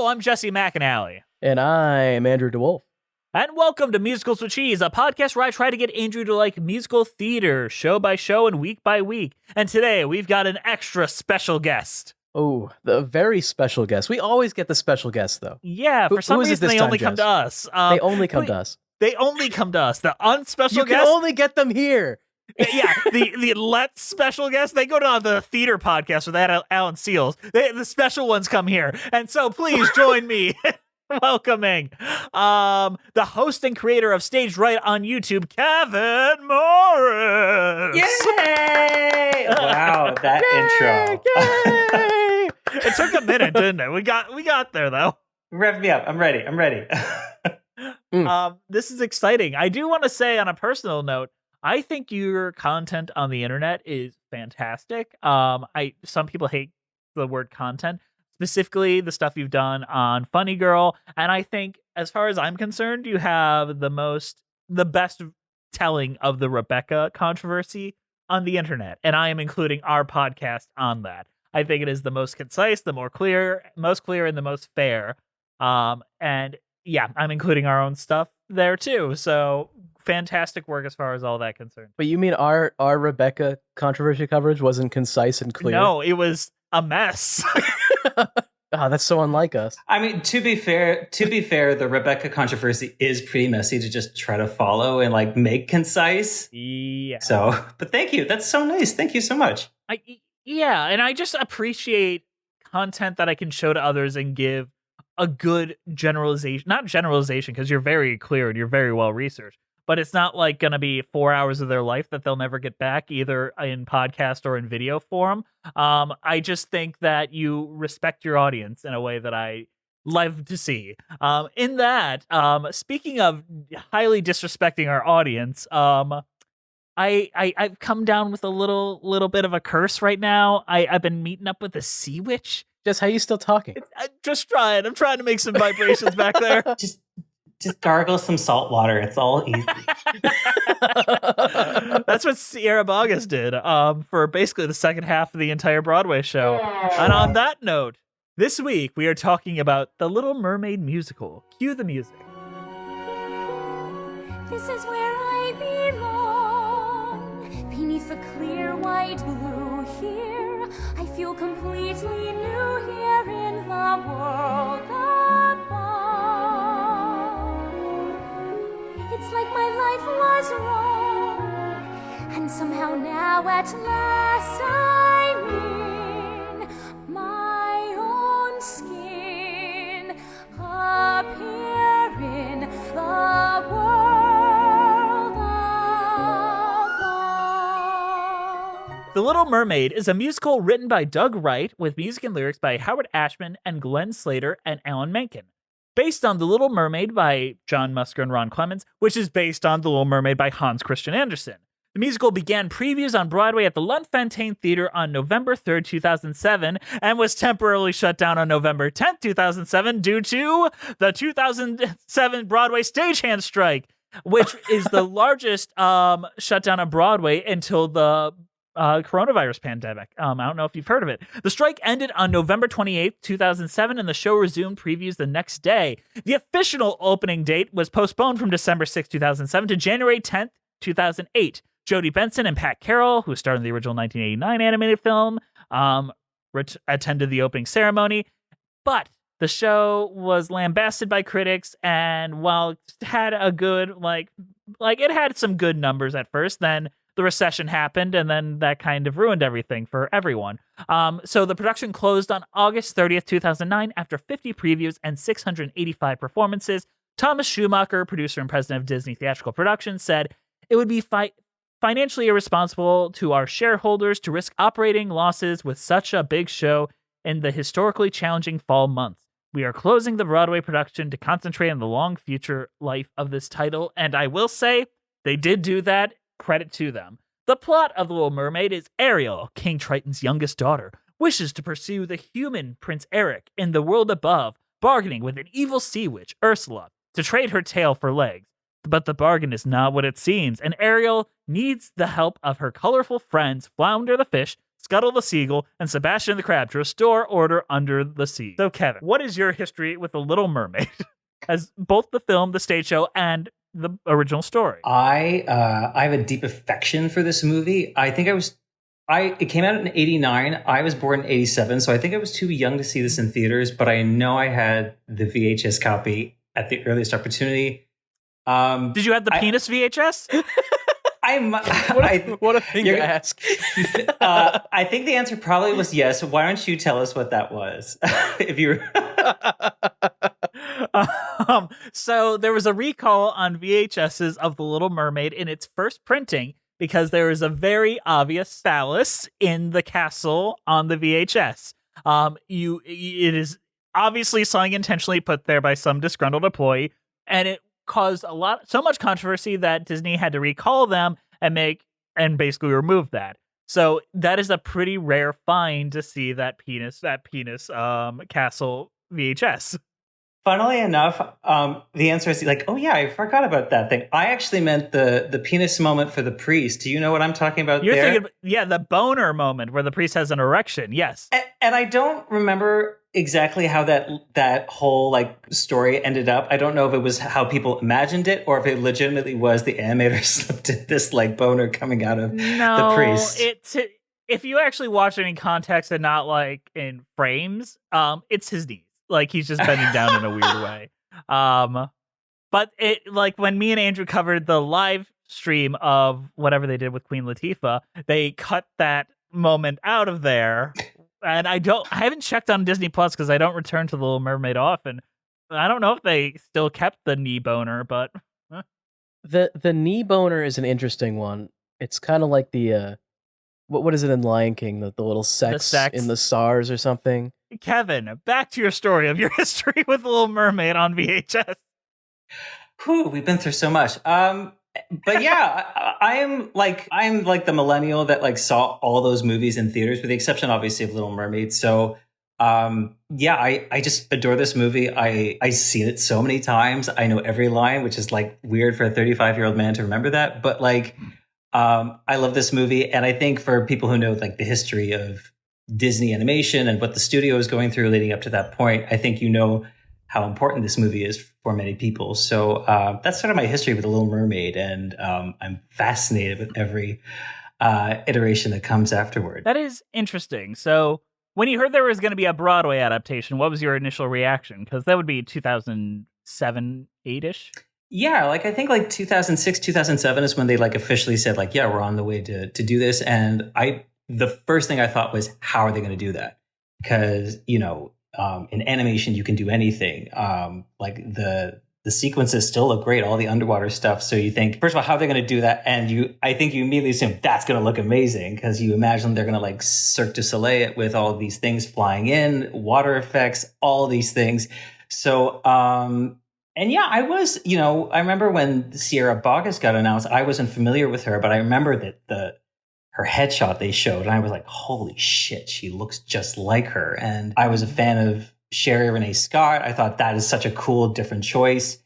I'm Jesse McAnally. And I'm Andrew DeWolf. And welcome to Musicals with Cheese, a podcast where I try to get Andrew to like musical theater, show by show and week by week. And today we've got an extra special guest. Oh, the very special guest. We always get the special guest, though. Yeah, for some reason they only come to us. They only come to us. They only come to us. The unspecial you guest. You can only get them here. Yeah, the Let's special guests, they go to the theater podcast with Alan Seals. The special ones come here. And so please join me welcoming the host and creator of Stage Right on YouTube, Kevin Morris. Yay! Wow, that intro. Yay! It took a minute, didn't it? We got there though. Rev me up. I'm ready. This is exciting. I do want to say on a personal note, I think your content on the internet is fantastic. Some people hate the word content, specifically the stuff you've done on Funny Girl, and I think, as far as I'm concerned, you have the best telling of the Rebecca controversy on the internet, and I am including our podcast on that. I think it is the most concise, the most clear, and the most fair. And yeah, I'm including our own stuff there too. So fantastic work as far as all that concerned. But you mean our Rebecca controversy coverage wasn't concise and clear? No, it was a mess. Oh, that's so unlike us. I mean, to be fair, the Rebecca controversy is pretty messy to just try to follow and like make concise. Yeah. So, but thank you. That's so nice. Thank you so much. And I just appreciate content that I can show to others and give a good generalization, not generalization, because you're very clear and you're very well researched, but it's not like going to be 4 hours of their life that they'll never get back, either in podcast or in video form. I just think that you respect your audience in a way that I love to see. In that, speaking of highly disrespecting our audience, I've come down with a little bit of a curse right now. I've been meeting up with a sea witch. Just how you still talking? I'm just trying. I'm trying to make some vibrations back there. Just gargle some salt water. It's all easy. That's what Sierra Bogus did for basically the second half of the entire Broadway show. And on that note, this week we are talking about the Little Mermaid musical. Cue the music. This is where I belong, beneath the clear white blue here. I feel completely new here in the world above. It's like my life was wrong, and somehow now at last I'm in my own skin, up here in the world above. The Little Mermaid is a musical written by Doug Wright with music and lyrics by Howard Ashman and Glenn Slater and Alan Menken. Based on The Little Mermaid by John Musker and Ron Clements, which is based on The Little Mermaid by Hans Christian Andersen. The musical began previews on Broadway at the Lunt-Fontanne Theater on November 3rd, 2007, and was temporarily shut down on November 10th, 2007 due to the 2007 Broadway stagehand strike, which is the largest shutdown on Broadway until the coronavirus pandemic. I don't know if you've heard of it. The strike ended on November 28th, 2007, and the show resumed previews the next day. The official opening date was postponed from December 6th, 2007 to January 10th, 2008. Jodie Benson and Pat Carroll, who starred in the original 1989 animated film, attended the opening ceremony, but the show was lambasted by critics, and while it had a good, it had some good numbers at first, then the recession happened, and then that kind of ruined everything for everyone. So the production closed on August 30th, 2009, after 50 previews and 685 performances. Thomas Schumacher, producer and president of Disney Theatrical Productions, said, "It would be financially irresponsible to our shareholders to risk operating losses with such a big show in the historically challenging fall months. We are closing the Broadway production to concentrate on the long future life of this title." And I will say, they did do that. Credit to them. The plot of The Little Mermaid is Ariel, King Triton's youngest daughter, wishes to pursue the human Prince Eric in the world above, bargaining with an evil sea witch, Ursula, to trade her tail for legs. But the bargain is not what it seems, and Ariel needs the help of her colorful friends, Flounder the fish, Scuttle the Seagull, and Sebastian the Crab to restore order under the sea. So, Kevin, what is your history with The Little Mermaid as both the film, the stage show, and the original story? I have a deep affection for this movie. I think it came out in 89. I was born in 87, so I think I was too young to see this in theaters, but I know I had the VHS copy at the earliest opportunity. Did you have the penis VHS? What a thing to ask. I think the answer probably was yes. Why don't you tell us what that was? If you So there was a recall on VHSs of The Little Mermaid in its first printing because there is a very obvious phallus in the castle on the VHS. It is obviously something intentionally put there by some disgruntled employee, and it caused so much controversy that Disney had to recall them and basically remove that. So that is a pretty rare find to see that penis castle VHS. Funnily enough, the answer is like, oh yeah, I forgot about that thing. I actually meant the penis moment for the priest. Do you know what I'm talking about? You're thinking, the boner moment where the priest has an erection. Yes, and I don't remember exactly how that whole story ended up. I don't know if it was how people imagined it or if it legitimately was the animator slipped in this boner coming out of the priest. If you actually watch it in context and not in frames, it's his knees. He's just bending down in a weird way. But it when me and Andrew covered the live stream of whatever they did with Queen Latifah, they cut that moment out of there. And I haven't checked on Disney Plus because I don't return to The Little Mermaid often. I don't know if they still kept the knee boner, but the knee boner is an interesting one. It's kind of like the what is it in Lion King? The little sex in the SARS or something. Kevin, back to your story of your history with The Little Mermaid on VHS. Whew, we've been through so much. But yeah, I'm the millennial that saw all those movies in theaters, with the exception, obviously, of Little Mermaid. So I just adore this movie. I seen it so many times. I know every line, which is weird for a 35-year-old man to remember that. But I love this movie, and I think for people who know the history of Disney animation and what the studio is going through leading up to that point, I think you know how important this movie is for many people. So that's sort of my history with The Little Mermaid, and I'm fascinated with every iteration that comes afterward. That is interesting. So when you heard there was going to be a Broadway adaptation, what was your initial reaction? Because that would be 2007, 8-ish. Yeah, I think 2006, 2007 is when they officially said yeah, we're on the way to do this. And the first thing I thought was, how are they going to do that? Because, in animation, you can do anything. The sequences still look great, all the underwater stuff. So you think, first of all, how are they going to do that? And I think you immediately assume that's going to look amazing, because you imagine they're going to Cirque du Soleil it with all of these things flying in, water effects, all these things. So, and yeah, I was, I remember when Sierra Boggess got announced, I wasn't familiar with her, but I remember that her headshot they showed, and I was like, holy shit, she looks just like her. And I was a fan of Sherry Renee Scott. I thought that is such a cool, different choice.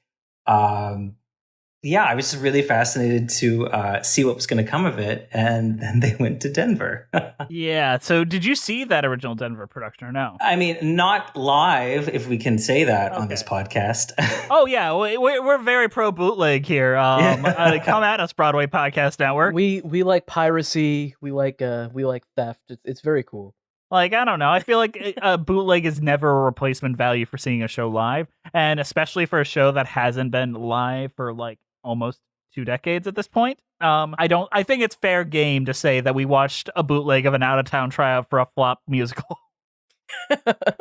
I was just really fascinated to see what was going to come of it. And then they went to Denver. Yeah. So did you see that original Denver production or no? I mean, not live, if we can say that on this podcast. Oh, yeah. We're very pro bootleg here. Come at us, Broadway Podcast Network. We like piracy. We like theft. It's very cool. I don't know. I feel like a bootleg is never a replacement value for seeing a show live. And especially for a show that hasn't been live for almost 2 decades at this point. I think it's fair game to say that we watched a bootleg of an out-of-town tryout for a flop musical.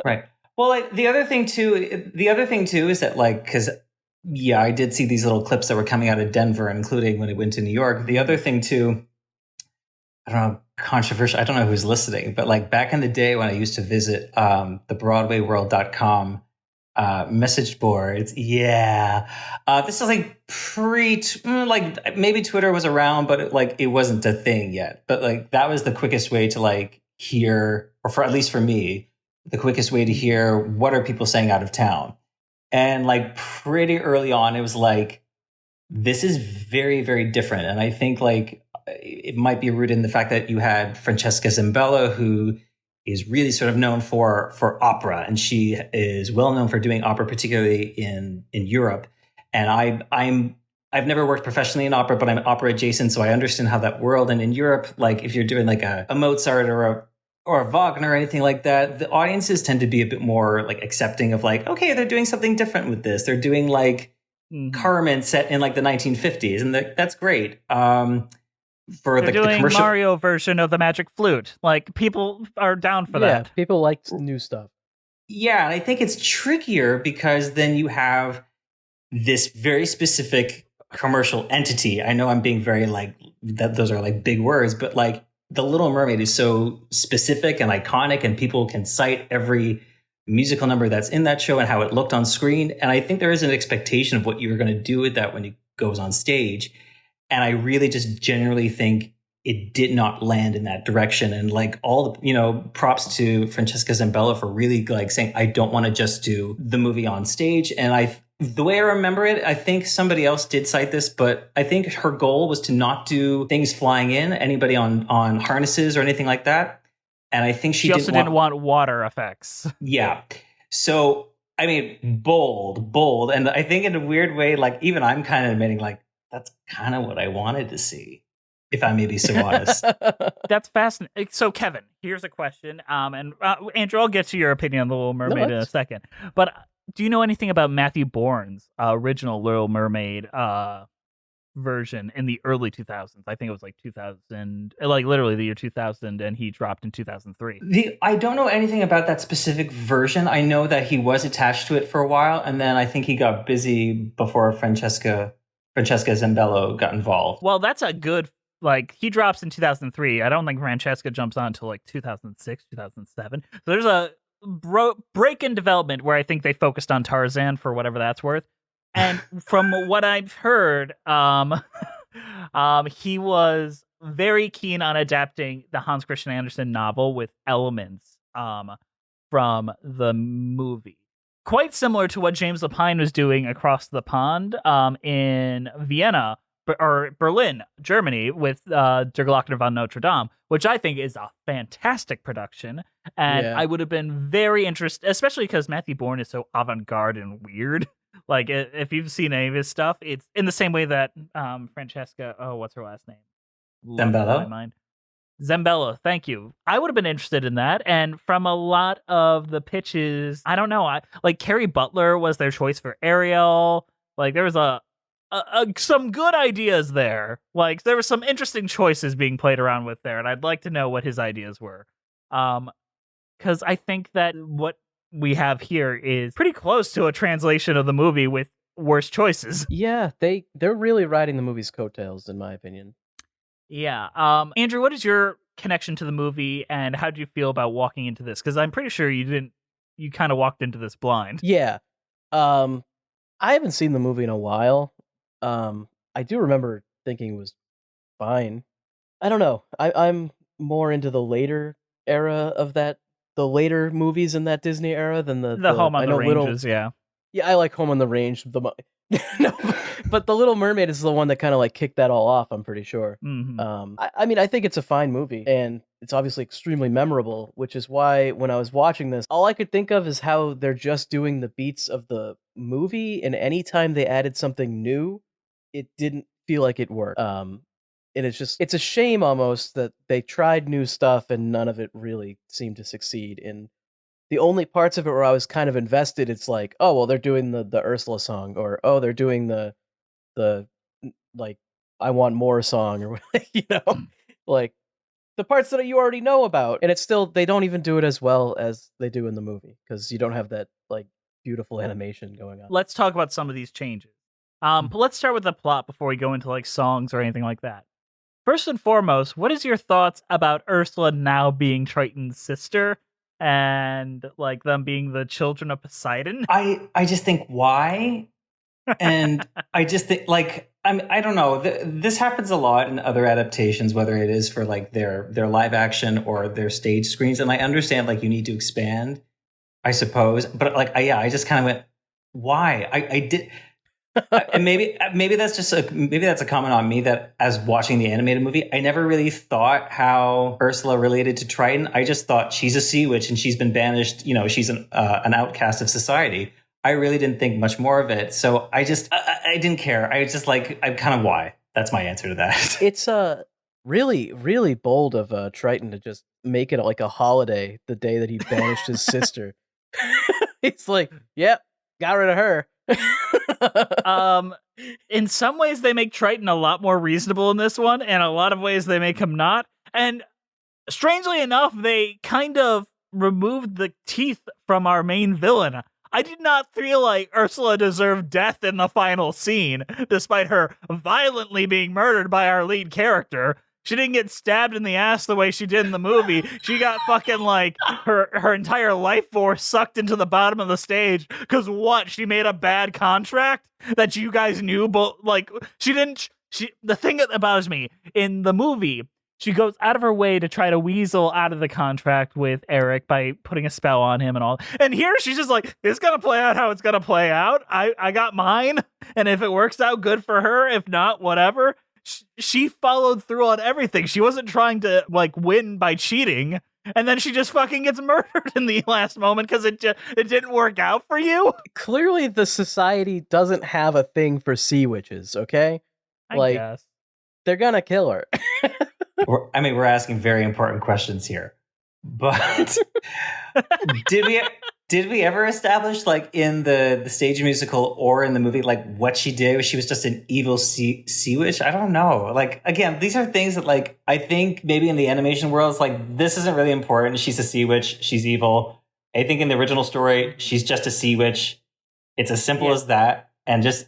Right. Well, the other thing too is that because I did see these little clips that were coming out of Denver, including when it went to New York. The other thing too, I don't know, controversial. I don't know who's listening, but back in the day when I used to visit the BroadwayWorld.com message boards. Yeah. This is maybe Twitter was around, but it wasn't a thing yet. But that was the quickest way to hear, or for at least for me, the quickest way to hear what are people saying out of town. And pretty early on, it was this is very, very different. And I think it might be rooted in the fact that you had Francesca Zambello, who is really sort of known for opera, and she is well known for doing opera, particularly in Europe. And I've never worked professionally in opera, but I'm opera adjacent, so I understand how that world. And in Europe, like if you're doing like a Mozart or a Wagner or anything like that, the audiences tend to be a bit more like accepting of like, okay, they're doing something different with this. They're doing like Carmen set in like the 1950s, and that's great. They're doing the commercial Mario version of the Magic Flute. Like people are down for that. Yeah, people like new stuff. Yeah, and I think it's trickier because then you have this very specific commercial entity. I know I'm being very like that; those are like big words, but like The Little Mermaid is so specific and iconic, and people can cite every musical number that's in that show and how it looked on screen. And I think there is an expectation of what you're going to do with that when it goes on stage. And I really just generally think it did not land in that direction. And like all the, props to Francesca Zambello for really like saying, I don't want to just do the movie on stage. And the way I remember it, I think somebody else did cite this, but I think her goal was to not do things flying in, anybody on harnesses or anything like that. And I think she also didn't want water effects. Yeah. So, I mean, bold. And I think in a weird way, like even I'm kind of admitting like, that's kind of what I wanted to see, if I may be so honest. That's fascinating. So, Kevin, here's a question. And Andrew, I'll get to your opinion on The Little Mermaid in a second. But do you know anything about Matthew Bourne's original Little Mermaid version in the early 2000s? I think it was like 2000, like literally the year 2000, and he dropped in 2003. I don't know anything about that specific version. I know that he was attached to it for a while, and then I think he got busy before Francesca Zambello got involved. Well, that's a good, like, he drops in 2003. I don't think Francesca jumps on until like 2006, 2007. So there's a break in development where I think they focused on Tarzan for whatever that's worth. And from what I've heard, he was very keen on adapting the Hans Christian Andersen novel with elements from the movie. Quite similar to what James Lapine was doing across the pond in Vienna or Berlin, Germany, with Der Glockner von Notre Dame, which I think is a fantastic production. And I would have been very interested, especially because Matthew Bourne is so avant-garde and weird. Like, if you've seen any of his stuff, it's in the same way that Francesca, what's her last name? Zambello, thank you. I would have been interested in that. And from a lot of the pitches, I don't know. Like Carrie Butler was their choice for Ariel. Like there was some good ideas there. Like there were some interesting choices being played around with there. And I'd like to know what his ideas were. Because I think that what we have here is pretty close to a translation of the movie with worse choices. Yeah, they're really riding the movie's coattails, in my opinion. Yeah. Andrew, what is your connection to the movie, and how do you feel about walking into this? Because I'm pretty sure you kind of walked into this blind. Yeah. I haven't seen the movie in a while. I do remember thinking it was fine. I don't know. I'm more into the later era of that, the later movies in that Disney era than the Home on the Ranges, yeah. Yeah, I like Home on the Range. No, but The Little Mermaid is the one that kind of like kicked that all off, I'm pretty sure. Mm-hmm. I mean, I think it's a fine movie, and it's obviously extremely memorable, which is why when I was watching this, all I could think of is how they're just doing the beats of the movie, and anytime they added something new, it didn't feel like it worked. And it's a shame almost that they tried new stuff and none of it really seemed to succeed. And the only parts of it where I was kind of invested, it's like, oh, well, they're doing the Ursula song, or, oh, they're doing the like, I Want More song, or, like the parts that you already know about. And it's still, they don't even do it as well as they do in the movie, because you don't have that, like, beautiful animation going on. Let's talk about some of these changes. But let's start with the plot before we go into, like, songs or anything like that. First and foremost, what is your thoughts about Ursula now being Triton's sister? And like them being the children of Poseidon. I just think why, and I just think like I don't know. This happens a lot in other adaptations, whether it is for like their live action or their stage screens. And I understand like you need to expand, I suppose. But like I just kind of went, why? And maybe that's just maybe that's a comment on me that as watching the animated movie, I never really thought how Ursula related to Triton. I just thought she's a sea witch and she's been banished. You know, she's an outcast of society. I really didn't think much more of it. So I didn't care. I just I'm kind of why. That's my answer to that. It's really, really bold of Triton to just make it like a holiday the day that he banished his sister. It's like, yep, got rid of her. In some ways they make Triton a lot more reasonable in this one, and a lot of ways they make him not. And strangely enough, they kind of removed the teeth from our main villain. I did not feel like Ursula deserved death in the final scene, despite her violently being murdered by our lead character. She didn't get stabbed in the ass the way she did in the movie. She got fucking her entire life force sucked into the bottom of the stage. Cause what? She made a bad contract that you guys knew, but the thing that bothers me in the movie, she goes out of her way to try to weasel out of the contract with Eric by putting a spell on him and all. And here she's just like, it's gonna play out how it's gonna play out. I got mine. And if it works out, good for her. If not, whatever. She followed through on everything. She wasn't trying to win by cheating, and then she just fucking gets murdered in the last moment because it didn't work out for you. Clearly, the society doesn't have a thing for sea witches. Okay, I guess they're gonna kill her. We're asking very important questions here, but did we ever establish in the stage musical or in the movie what she did? She was just an evil sea witch. I don't know. Again, these are things that I think maybe in the animation world it's this isn't really important. She's a sea witch. She's evil. I think in the original story she's just a sea witch. It's as simple as that. And just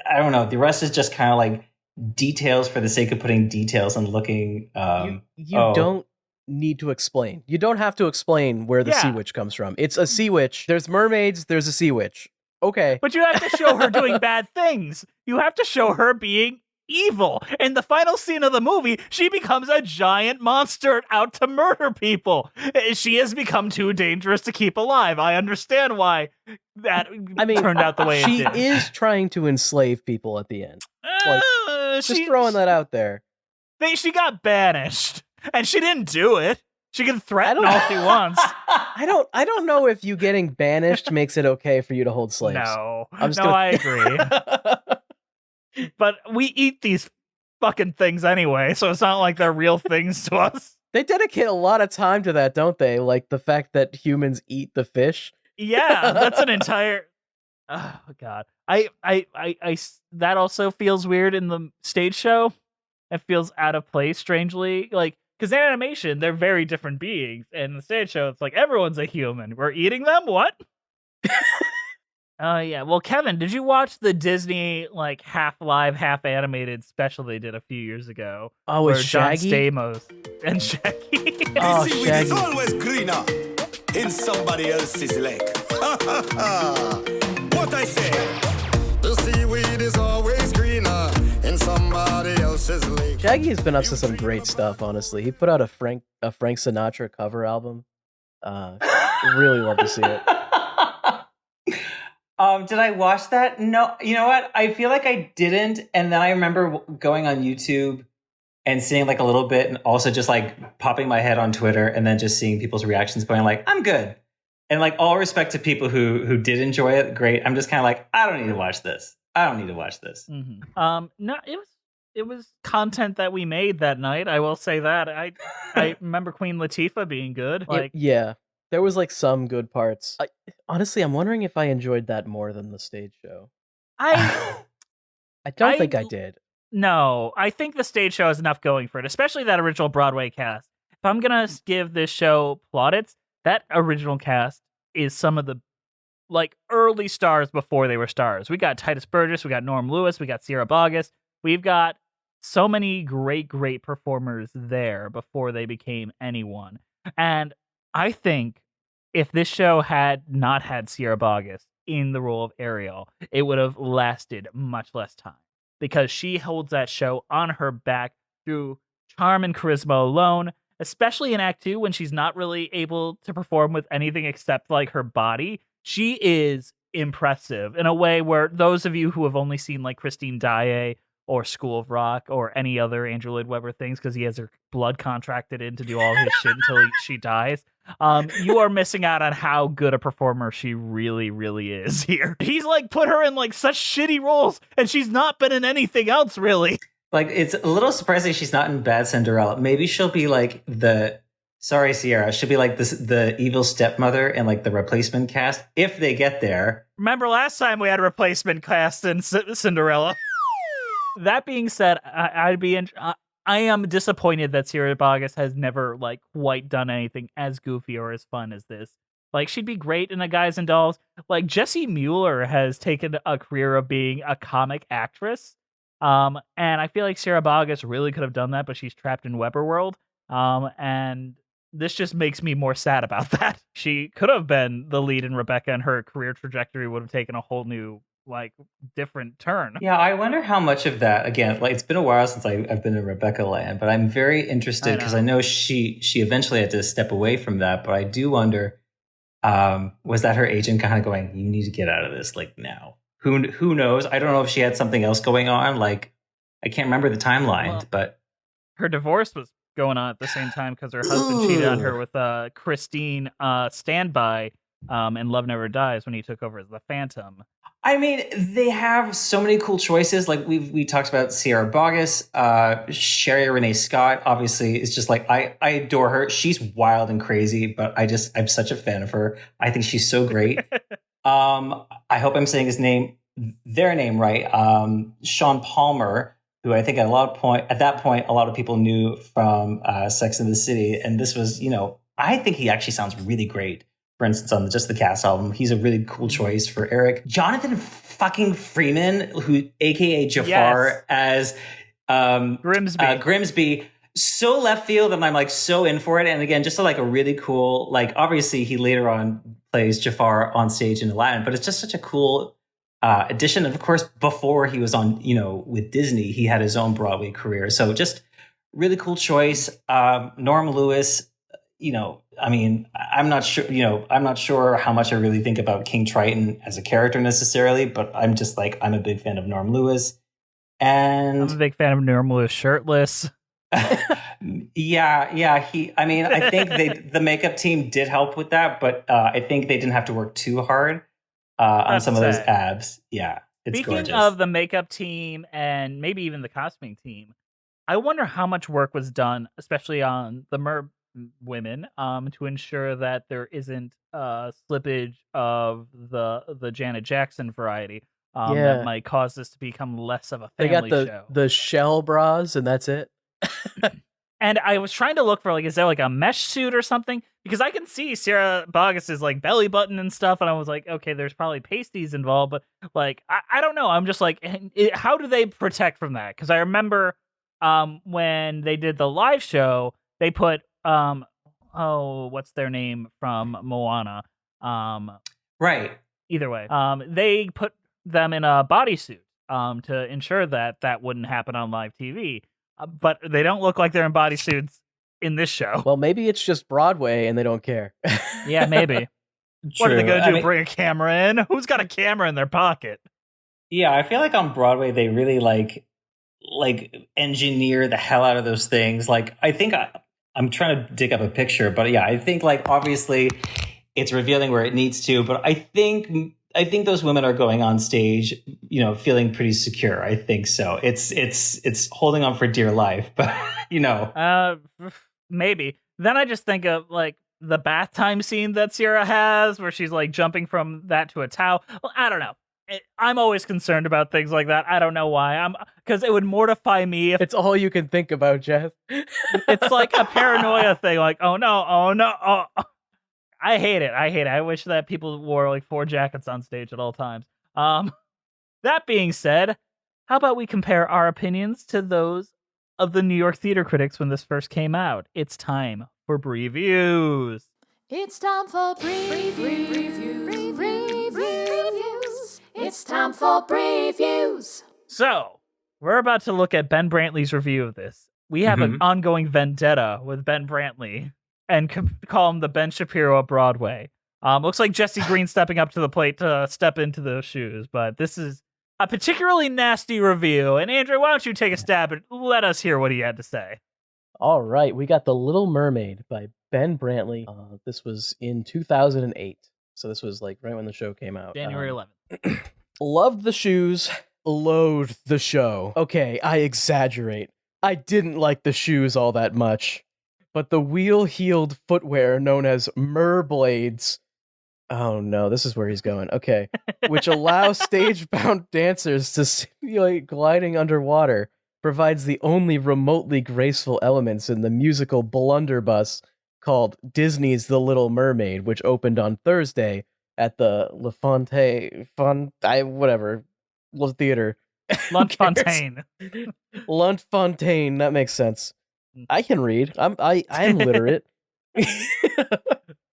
I don't know. The rest is just kind of details for the sake of putting details and looking. You don't need to explain. You don't have to explain where the sea witch comes from. It's a sea witch. There's mermaids. There's a sea witch. Okay. But you have to show her doing bad things. You have to show her being evil. In the final scene of the movie, she becomes a giant monster out to murder people. She has become too dangerous to keep alive. I understand why that turned out the way it did. She is trying to enslave people at the end. Just throwing that out there. She got banished. And she didn't do it. She can threaten all she wants. I don't know if you getting banished makes it okay for you to hold slaves. I agree. But we eat these fucking things anyway, so it's not like they're real things to us. They dedicate a lot of time to that, don't they? Like the fact that humans eat the fish. Yeah, that's an entire. Oh God, I that also feels weird in the stage show. It feels out of place, strangely, because in animation, they're very different beings. And in the stage show, it's everyone's a human. We're eating them? What? Oh, yeah. Well, Kevin, did you watch the Disney, half live, half animated special they did a few years ago? Oh, with Shaggy? John Stamos and Shaggy. Oh, the seaweed is always greener in somebody else's lake. What I say? The seaweed is always greener in somebody else's lake. Shaggy has been up to some great stuff, honestly. He put out a Frank Sinatra cover album. Really love to see it. Did I watch that? No. You know what? I feel like I didn't. And then I remember going on YouTube and seeing a little bit and also just popping my head on Twitter and then just seeing people's reactions going I'm good. And all respect to people who did enjoy it. Great. I'm just kind of I don't need to watch this. Mm-hmm. No, it was content that we made that night. I will say that. I remember Queen Latifah being good. Yeah. There was some good parts. Honestly, I'm wondering if I enjoyed that more than the stage show. I don't think I did. No, I think the stage show has enough going for it, especially that original Broadway cast. If I'm gonna give this show plaudits, that original cast is some of the early stars before they were stars. We got Titus Burgess, we got Norm Lewis, we got Sierra Boggess. We've got so many great performers there before they became anyone. And I think if this show had not had Sierra Boggess in the role of Ariel, it would have lasted much less time because she holds that show on her back through charm and charisma alone, especially in Act 2 when she's not really able to perform with anything except her body. She is impressive in a way where those of you who have only seen like Christine Daae or School of Rock or any other Andrew Lloyd Webber things, because he has her blood contracted in to do all his shit until she dies, you are missing out on how good a performer she really, really is here. He's like put her in like such shitty roles, and she's not been in anything else really. Like, it's a little surprising she's not in Bad Cinderella. Maybe she'll be like sorry, Sierra, she'll be like the evil stepmother in like the replacement cast if they get there. Remember last time we had a replacement cast in Cinderella? That being said, I am disappointed that Sierra Boggess has never like quite done anything as goofy or as fun as this. Like, she'd be great in A Guys and Dolls. Like, Jessie Mueller has taken a career of being a comic actress. And I feel like Sierra Boggess really could have done that, but she's trapped in Webber world. And this just makes me more sad about that. She could have been the lead in Rebecca, and her career trajectory would have taken a whole new, like, different turn. Yeah, I wonder how much of that, again, like, it's been a while since I've been in Rebecca land, but I'm very interested because I know she eventually had to step away from that, but I do wonder, was that her agent kind of going, you need to get out of this, like, now? Who knows? I don't know if she had something else going on. Like, I can't remember the timeline, but her divorce was going on at the same time because her husband cheated on her with Christine Standby in Love Never Dies when he took over as the Phantom. I mean, they have so many cool choices. Like we talked about Sierra Boggess, Sherry Renee Scott. Obviously, it's just like I adore her. She's wild and crazy, but I'm such a fan of her. I think she's so great. I hope I'm saying their name right. Sean Palmer, who I think at that point a lot of people knew from Sex and the City, and this was, I think he actually sounds really great. For instance, on just the Cast album, he's a really cool choice for Eric. Jonathan fucking Freeman, who AKA Jafar, as Grimsby. So left field, and I'm like so in for it. And again, just a really cool, like, obviously he later on plays Jafar on stage in Aladdin, but it's just such a cool addition. And of course, before he was on, with Disney, he had his own Broadway career. So just really cool choice. Norm Lewis, I mean, I'm not sure how much I really think about King Triton as a character necessarily, but I'm just like, I'm a big fan of Norm Lewis. And I'm a big fan of Norm Lewis shirtless. Yeah. I think the makeup team did help with that, but I think they didn't have to work too hard on some of those abs. Yeah, it's Speaking gorgeous. of the makeup team and maybe even the costuming team, I wonder how much work was done, especially on the women, to ensure that there isn't slippage of the Janet Jackson variety that might cause this to become less of a family show. They got the shell bras, and that's it. And I was trying to look for, like, is there like a mesh suit or something? Because I can see Sierra Boggess's like belly button and stuff, and I was like, okay, there's probably pasties involved, but like, I don't know. I'm just like, how do they protect from that? Because I remember when they did the live show, they put what's their name from Moana? Right. Either way, they put them in a bodysuit to ensure that wouldn't happen on live TV. But they don't look like they're in bodysuits in this show. Well, maybe it's just Broadway and they don't care. Yeah, maybe. What are they going to do? Bring a camera in? Who's got a camera in their pocket? Yeah, I feel like on Broadway they really like engineer the hell out of those things. Like, I think I'm trying to dig up a picture, but yeah, I think like obviously it's revealing where it needs to, but I think those women are going on stage, feeling pretty secure. I think so. It's holding on for dear life, but maybe. Then I just think of like the bath time scene that Sierra has, where she's like jumping from that to a towel. Well, I don't know. I'm always concerned about things like that. I don't know why. Because it would mortify me if it's all you can think about, Jess. It's like a paranoia thing. Like, oh no. I hate it. I wish that people wore like 4 jackets on stage at all times. That being said, how about we compare our opinions to those of the New York theater critics when this first came out? It's time for previews. It's time for previews. It's time for previews. So, we're about to look at Ben Brantley's review of this. We have an ongoing vendetta with Ben Brantley and call him the Ben Shapiro of Broadway. Looks like Jesse Green stepping up to the plate to step into those shoes, but this is a particularly nasty review. And Andrew, why don't you take a stab and let us hear what he had to say? All right, we got The Little Mermaid by Ben Brantley. This was in 2008, so this was like right when the show came out. January 11th. Loved the shoes, loathed the show. Okay, I exaggerate. I didn't like the shoes all that much, but the wheel-heeled footwear known as merblades. Oh no, this is where he's going. Okay, which allow stage-bound dancers to simulate gliding underwater, provides the only remotely graceful elements in the musical blunderbuss called Disney's The Little Mermaid, which opened on Thursday at the theater. Luntfontein. Luntfontein, that makes sense. I can read. I am literate.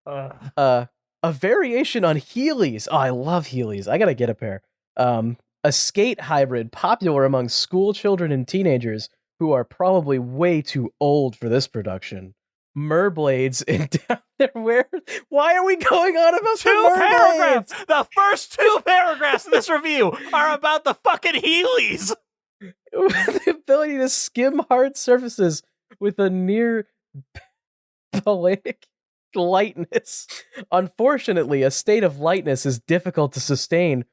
A variation on Heelys. Oh, I love Heelys. I gotta get a pair. A skate hybrid popular among school children and teenagers who are probably way too old for this production. Merblades in down there. Why are we going on about Two paragraphs? The first two paragraphs of this review are about the fucking Heelys. The ability to skim hard surfaces with a near pelagic lightness. Unfortunately, a state of lightness is difficult to sustain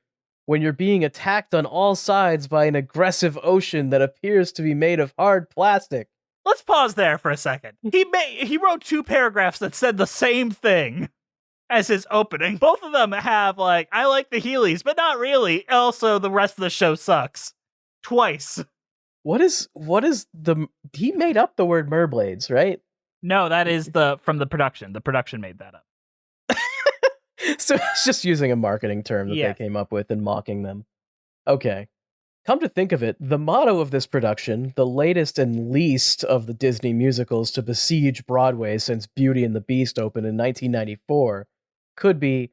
when you're being attacked on all sides by an aggressive ocean that appears to be made of hard plastic. Let's pause there for a second. He wrote two paragraphs that said the same thing as his opening. Both of them have like, I like the Heelys, but not really. Also, the rest of the show sucks. Twice. What is he made up the word merblades, right? No, that is from the production. The production made that up. So it's just using a marketing term that they came up with and mocking them. Okay. Come to think of it, the motto of this production, the latest and least of the Disney musicals to besiege Broadway since Beauty and the Beast opened in 1994, could be,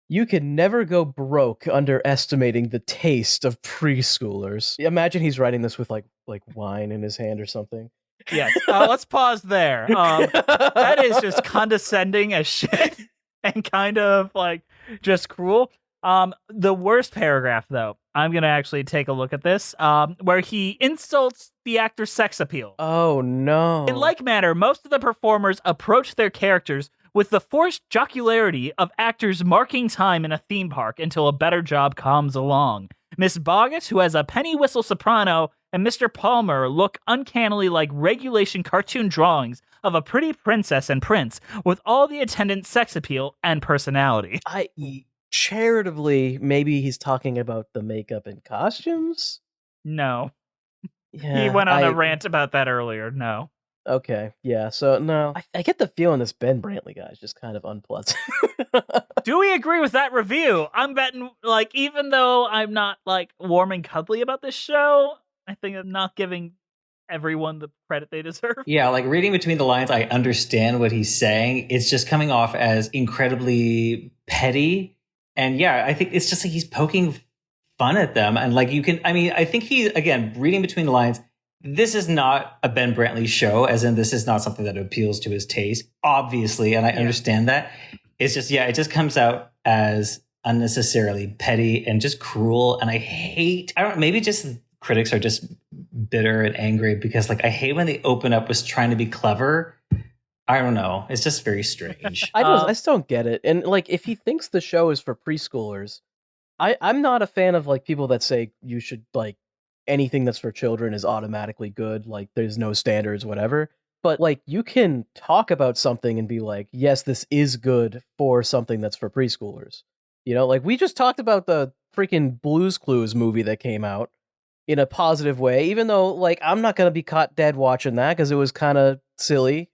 you can never go broke underestimating the taste of preschoolers. Imagine he's writing this with like wine in his hand or something. Yes. Let's pause there. That is just condescending as shit and kind of like just cruel. The worst paragraph, though, I'm going to actually take a look at this, where he insults the actor's sex appeal. Oh, no. In like manner, most of the performers approach their characters with the forced jocularity of actors marking time in a theme park until a better job comes along. Miss Boggett, who has a penny whistle soprano, and Mr. Palmer look uncannily like regulation cartoon drawings of a pretty princess and prince with all the attendant sex appeal and personality. Charitably, maybe he's talking about the makeup and costumes? No. Yeah, he went on a rant about that earlier. No. Okay, yeah, so no. I get the feeling this Ben Brantley guy is just kind of unpleasant. Do we agree with that review? I'm betting, like, even though I'm not, like, warm and cuddly about this show, I think I'm not giving everyone the credit they deserve. Yeah, like, reading between the lines, I understand what he's saying. It's just coming off as incredibly petty. And yeah, I think it's just like he's poking fun at them. And like I think again, reading between the lines, this is not a Ben Brantley show, as in this is not something that appeals to his taste, obviously. And I understand that. It's just, it just comes out as unnecessarily petty and just cruel. And maybe just critics are just bitter and angry because like, I hate when they open up with trying to be clever. I don't know. It's just very strange. I just don't get it. And like, if he thinks the show is for preschoolers, I'm not a fan of like people that say you should like anything that's for children is automatically good. Like there's no standards, whatever. But like you can talk about something and be like, yes, this is good for something that's for preschoolers. You know, like we just talked about the freaking Blue's Clues movie that came out in a positive way, even though like I'm not gonna be caught dead watching that because it was kind of silly.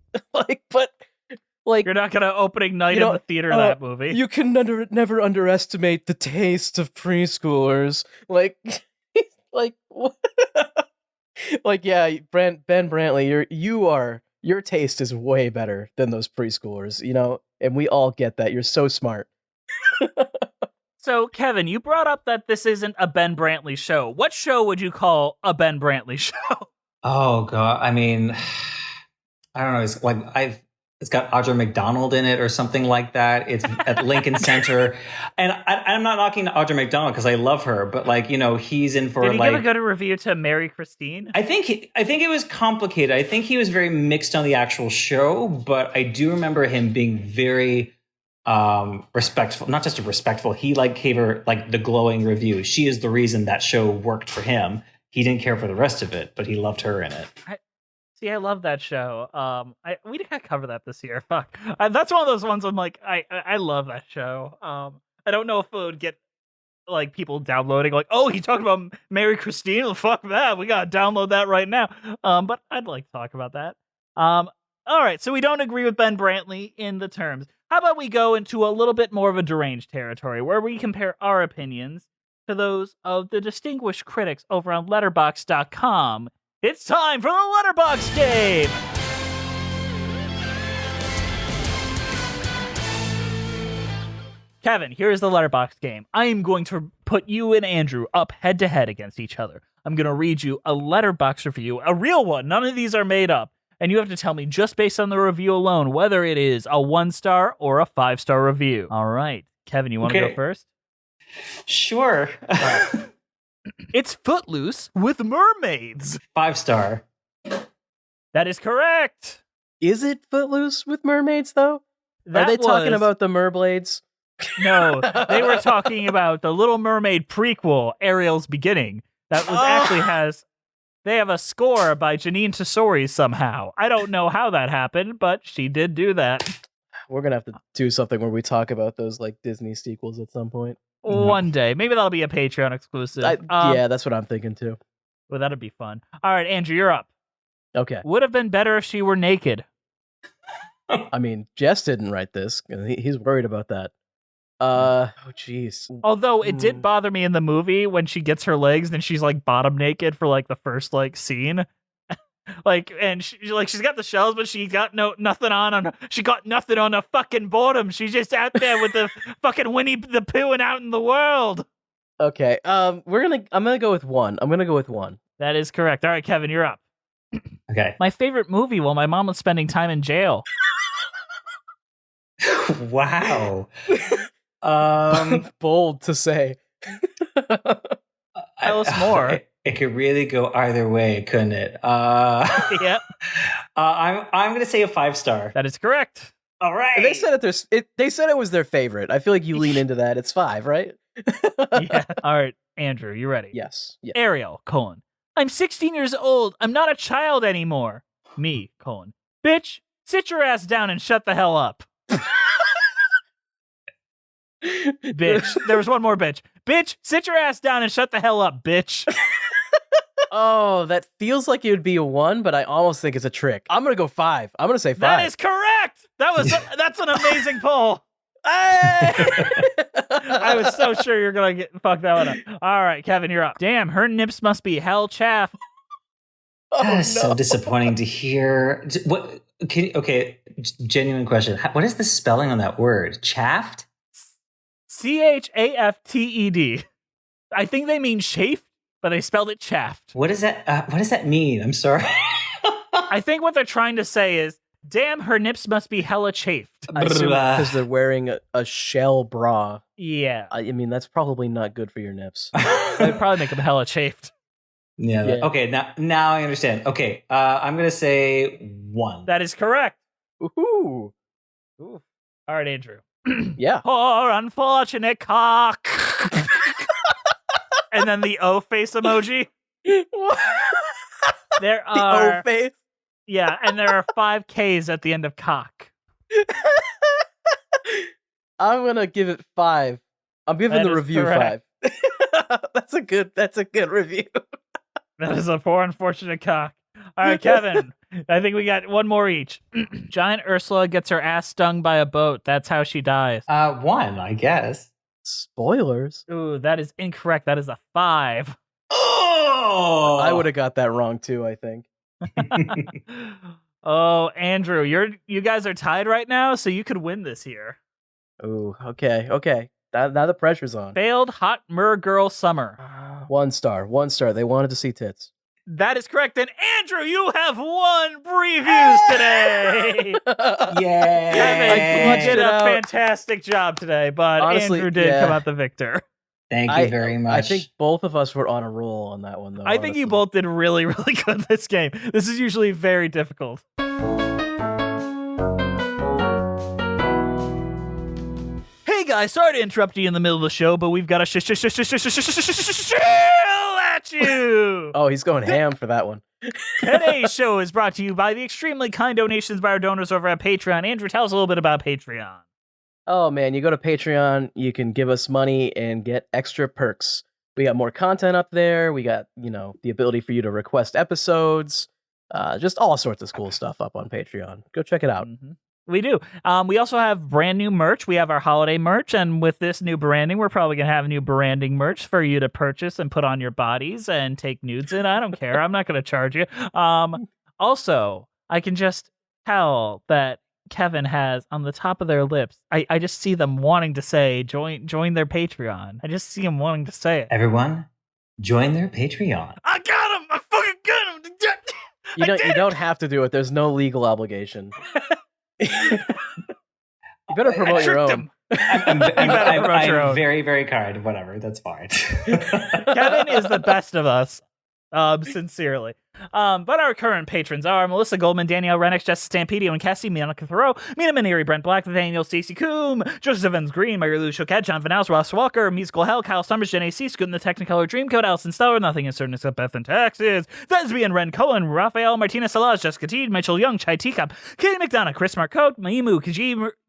You're not gonna opening night in the theater of that movie. You can never underestimate the taste of preschoolers. Like yeah, Ben Brantley, your taste is way better than those preschoolers, you know, and we all get that. You're so smart. So, Kevin, you brought up that this isn't a Ben Brantley show. What show would you call a Ben Brantley show? Oh God, I mean, I don't know. It's like It's got Audra McDonald in it or something like that. It's at Lincoln Center. And I'm not knocking Audra McDonald because I love her, but like, you know, he's in for Did he like... give a good review to Mary Christine? I think it was complicated. I think he was very mixed on the actual show, but I do remember him being very respectful. Not just respectful. He like gave her like the glowing review. She is the reason that show worked for him. He didn't care for the rest of it, but he loved her in it. See, I love that show. We didn't cover that this year. Fuck. That's one of those ones I'm like, I love that show. I don't know if it would get like people downloading like, oh, he talked about Mary Christine. Well, fuck that. We gotta download that right now. But I'd like to talk about that. All right, so we don't agree with Ben Brantley in the terms. How about we go into a little bit more of a deranged territory where we compare our opinions to those of the distinguished critics over on Letterboxd.com. It's time for the Letterboxd game! Kevin, here's the Letterboxd game. I am going to put you and Andrew up head-to-head against each other. I'm going to read you a Letterboxd review, a real one. None of these are made up. And you have to tell me, just based on the review alone, whether it is a 1-star or a 5-star review. All right. Kevin, you want to go first? Sure. It's Footloose with mermaids. 5-star. That is correct. Is it Footloose with mermaids, though? Are they talking about the merblades? No, they were talking about the Little Mermaid prequel, Ariel's Beginning. That was actually they have a score by Janine Tesori somehow. I don't know how that happened, but she did do that. We're going to have to do something where we talk about those like Disney sequels at some point. One day. Maybe that'll be a Patreon exclusive. Yeah, that's what I'm thinking too. Well, that'd be fun. All right, Andrew, you're up. Okay. Would have been better if she were naked. I mean, Jess didn't write this. He's worried about that. Oh, jeez. Although it did bother me in the movie when she gets her legs and she's like bottom naked for like the first like scene. Like, and she's got the shells, but she got nothing on. She got nothing on her fucking bottom. She's just out there with the fucking Winnie the Pooh and out in the world. Okay. I'm gonna go with 1. I'm gonna go with 1. That is correct. All right, Kevin, you're up. Okay. My favorite movie while my mom was spending time in jail. Wow. Bold to say. Tell us more. It could really go either way, couldn't it? Yep. I'm going to say a 5-star. That is correct. All right. They said they said it was their favorite. I feel like you lean into that. It's 5, right? Yeah. All right, Andrew, you ready? Yes. Yeah. Ariel, I'm 16 years old. I'm not a child anymore. Me, bitch, sit your ass down and shut the hell up. Bitch. There was one more bitch. Bitch, sit your ass down and shut the hell up, bitch. Oh, that feels like it would be a 1, but I almost think it's a trick. I'm gonna go 5. I'm gonna say 5. That is correct. That's an amazing poll. I was so sure you're gonna fuck that one up. All right, Kevin, you're up. Damn, her nips must be hell chaff. That is so disappointing to hear. What? Okay, genuine question. What is the spelling on that word? Chaffed? Chafted. I think they mean chafed, but they spelled it chaffed. What does that mean? I'm sorry. I think what they're trying to say is, damn, her nips must be hella chafed. I assume because they're wearing a shell bra. Yeah. I mean, that's probably not good for your nips. They'd probably make them hella chafed. Yeah. Okay, now I understand. Okay, I'm going to say 1. That is correct. Ooh. All right, Andrew. Yeah. Poor unfortunate cock. And then the O face emoji. There are the O face. Yeah, and there are 5 Ks at the end of cock. I'm gonna give it 5. I'm giving the review correct. 5. That's a good review. That is a poor unfortunate cock. All right, Kevin. I think we got one more each. Giant Ursula gets her ass stung by a boat. That's how she dies. 1, I guess. Spoilers. Ooh, that is incorrect. That is a 5. Oh! I would have got that wrong too, I think. Oh, Andrew, you guys are tied right now, so you could win this here. Ooh, okay. Now the pressure's on. Failed hot mer girl summer. 1 star. They wanted to see tits. That is correct. And Andrew, you have won previews today. Yay! Kevin, you did a fantastic job today, but Honestly, Andrew did come out the victor. Thank you very much. I think both of us were on a roll on that one, though. I think you both did really, really good this game. This is usually very difficult. Hey guys, sorry to interrupt you in the middle of the show, but we've got a chill at you. Oh, he's going ham for that one. Today's show is brought to you by the extremely kind donations by our donors over at Patreon. Andrew, tell us a little bit about Patreon. Oh man, you go to Patreon, you can give us money and get extra perks. We got more content up there. We got, the ability for you to request episodes, just all sorts of cool stuff up on Patreon. Go check it out. Mm-hmm. We do. We also have brand new merch. We have our holiday merch, and with this new branding, we're probably going to have new branding merch for you to purchase and put on your bodies and take nudes in. I don't care. I'm not going to charge you. Also, I can just tell that Kevin has on the top of their lips, I just see them wanting to say, join their Patreon. I just see them wanting to say it. Everyone, join their Patreon. I got him! I fucking got him! You don't have to do it. There's no legal obligation. You better promote your own. I'm very, very kind. Whatever, that's fine. Kevin is the best of us. Sincerely. But our current patrons are Melissa Goldman, Danielle Rennick, Jess Stampedio and Cassie, Monica Thoreau, Mina Maneri, Brent Black, Nathaniel, Stacey Coombe, Joseph Evans Green, Mary Lou Choquette, John VanAls, Ross Walker, Musical Hell, Kyle Summers, Jen A.C., Scoot in the Technicolor Dreamcoat, Allison Stellar, Nothing is Certain Except Beth in Texas, Thesbian, Ren Cohen, Raphael, Martina Salas, Jessica Teed, Mitchell Young, Chai Teacup, Katie McDonough, Chris Marcotte, Maimu,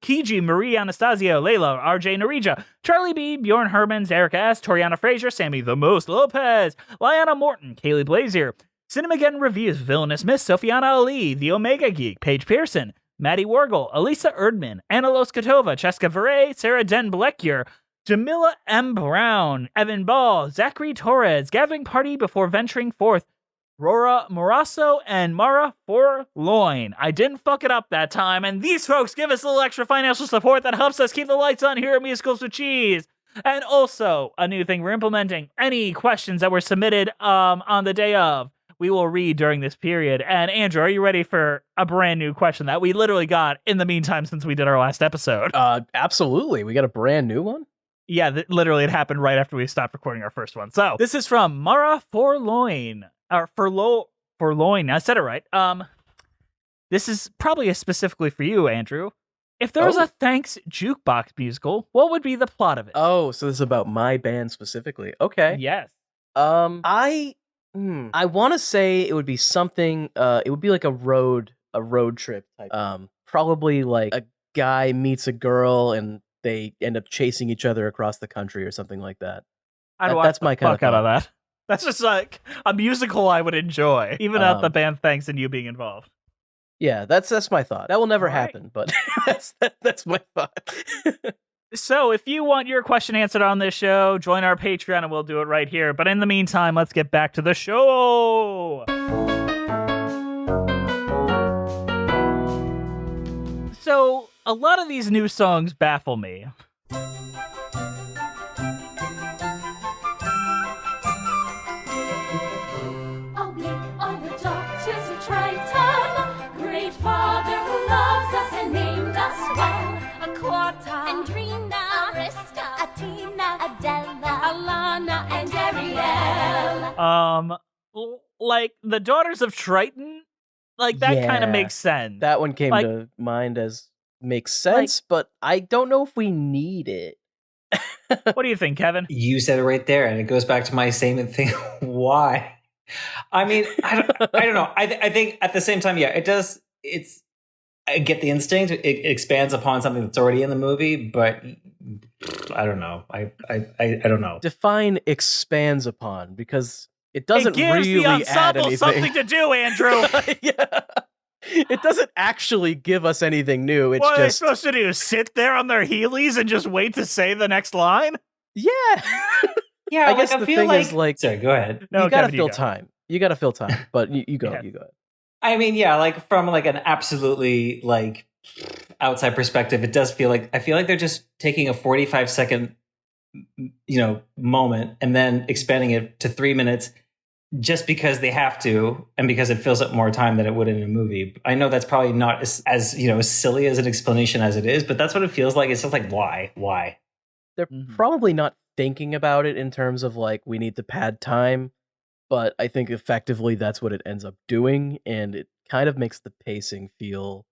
Kiji, Marie Anastasio, Layla, RJ Narija, Charlie B, Bjorn Hermans, Erica S, Toriana Frazier, Sammy the Most Lopez, Liana Morton, Kaylee Blazier, Cinemageddon Reviews, Villainous Miss, Sofiana Ali, The Omega Geek, Paige Pearson, Maddie Wargle, Elisa Erdman, Anna Loskatova, Cheska Veray, Sarah Den Blekier, Jamila M. Brown, Evan Ball, Zachary Torres, Gathering Party Before Venturing Forth, Rora Morasso, and Mara Forloin. I didn't fuck it up that time, and these folks give us a little extra financial support that helps us keep the lights on here at Musicals with Cheese. And also, a new thing we're implementing, any questions that were submitted on the day of, we will read during this period. And Andrew, are you ready for a brand new question that we literally got in the meantime since we did our last episode? Absolutely. We got a brand new one? Yeah, literally it happened right after we stopped recording our first one. So this is from Mara Forloin. Or Forloin. I said it right. This is probably specifically for you, Andrew. If there was a Thanks jukebox musical, what would be the plot of it? Oh, so this is about my band specifically. Okay. Yes. I want to say it would be something. It would be like a road trip type. Probably like a guy meets a girl and they end up chasing each other across the country or something like that. That's my kind of fuck out of that. That's just like a musical I would enjoy, even without the band Thanks and you being involved. Yeah, that's my thought. That will never happen, but that's my thought. So if you want your question answered on this show, join our Patreon and we'll do it right here. But in the meantime, let's get back to the show. So a lot of these new songs baffle me. Father who loves us and named us well. Aquata, Andrina, Arista, Atina, Adela, Alana, and Ariel. Like the Daughters of Triton, like that kind of makes sense. That one came to mind as makes sense, but I don't know if we need it. What do you think, Kevin? You said it right there, and it goes back to my same thing. Why? I mean, I don't know. I think at the same time, yeah, it does. I get the instinct. It expands upon something that's already in the movie, but I don't know. I don't know. Define expands upon, because it doesn't gives really the ensemble add anything. something to do, Andrew. Yeah. It doesn't actually give us anything new. It's what just... are they supposed to do? Sit there on their heelys and just wait to say the next line? Yeah. Yeah, I guess the thing is, like... Sorry, go ahead. No, you gotta fill time. You gotta fill time, but you go. Yeah. You go ahead. I mean, yeah, like from like an absolutely like outside perspective, it does feel like, I feel like they're just taking a 45-second, moment and then expanding it to 3 minutes just because they have to, and because it fills up more time than it would in a movie. I know that's probably not as silly as an explanation as it is, but that's what it feels like. It's just like, why? They're probably not thinking about it in terms of like, we need to pad time, but I think effectively that's what it ends up doing, and it kind of makes the pacing feel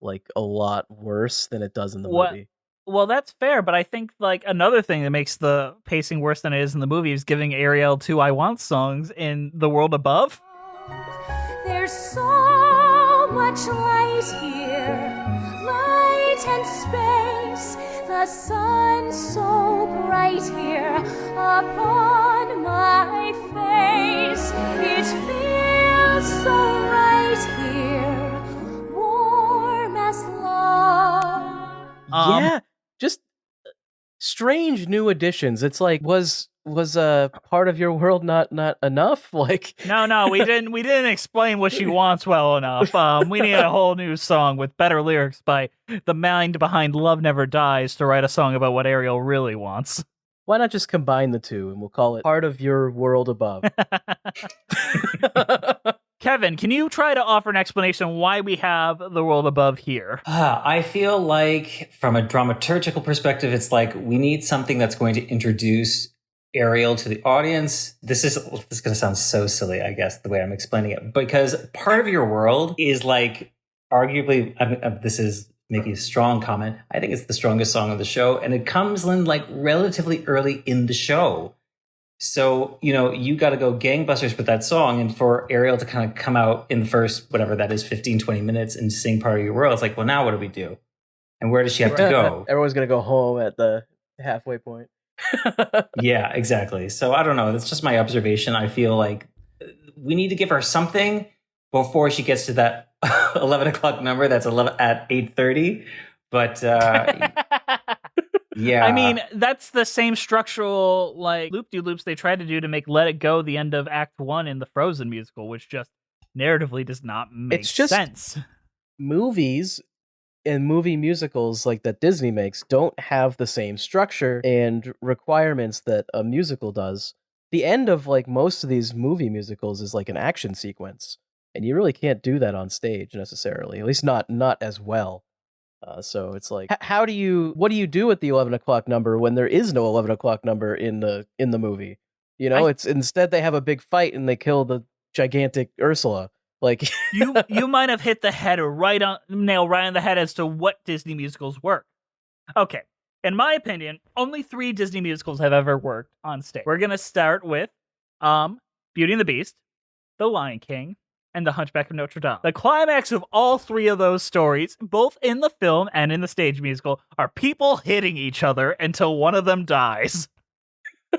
like a lot worse than it does in the movie. Well, that's fair, but I think like another thing that makes the pacing worse than it is in the movie is giving Ariel 2 I Want songs in the world above. There's so much light here, light and space, the sun so bright here upon my face. It feels so right here, warm as love. Yeah, just strange new additions. It's like, was part of your world not enough? Like, No, we didn't explain what she wants well enough. We need a whole new song with better lyrics by the mind behind Love Never Dies to write a song about what Ariel really wants. why not just combine the two and we'll call it Part of Your World Above? Kevin, can you try to offer an explanation why we have the world above here? I feel like from a dramaturgical perspective, it's like we need something that's going to introduce Ariel to the audience. This is going to sound so silly, I guess, the way I'm explaining it, because Part of Your World is like arguably, this is making a strong comment, I think it's the strongest song of the show, and it comes in like relatively early in the show. So, you got to go gangbusters with that song. And for Ariel to kind of come out in the first, whatever that is, 15, 20 minutes and sing Part of Your World, it's like, well, now what do we do? And where does she have to go? Everyone's going to go home at the halfway point. Yeah, exactly. So I don't know. That's just my observation. I feel like we need to give her something before she gets to that 11 o'clock number that's at 8:30. But yeah. I mean, that's the same structural like loop-de-loops they tried to do to make Let It Go the end of Act 1 in the Frozen musical, which just narratively does not make sense. Movies and movie musicals like that Disney makes don't have the same structure and requirements that a musical does. The end of like most of these movie musicals is like an action sequence, and you really can't do that on stage necessarily, at least not as well. So it's like, what do you do with the 11 o'clock number when there is no 11 o'clock number in the movie? It's instead they have a big fight and they kill the gigantic Ursula. Like you might have hit the nail right on the head as to what Disney musicals work. Okay, in my opinion, only 3 Disney musicals have ever worked on stage. We're gonna start with Beauty and the Beast, The Lion King, and The Hunchback of Notre Dame. The climax of all 3 of those stories, both in the film and in the stage musical, are people hitting each other until one of them dies.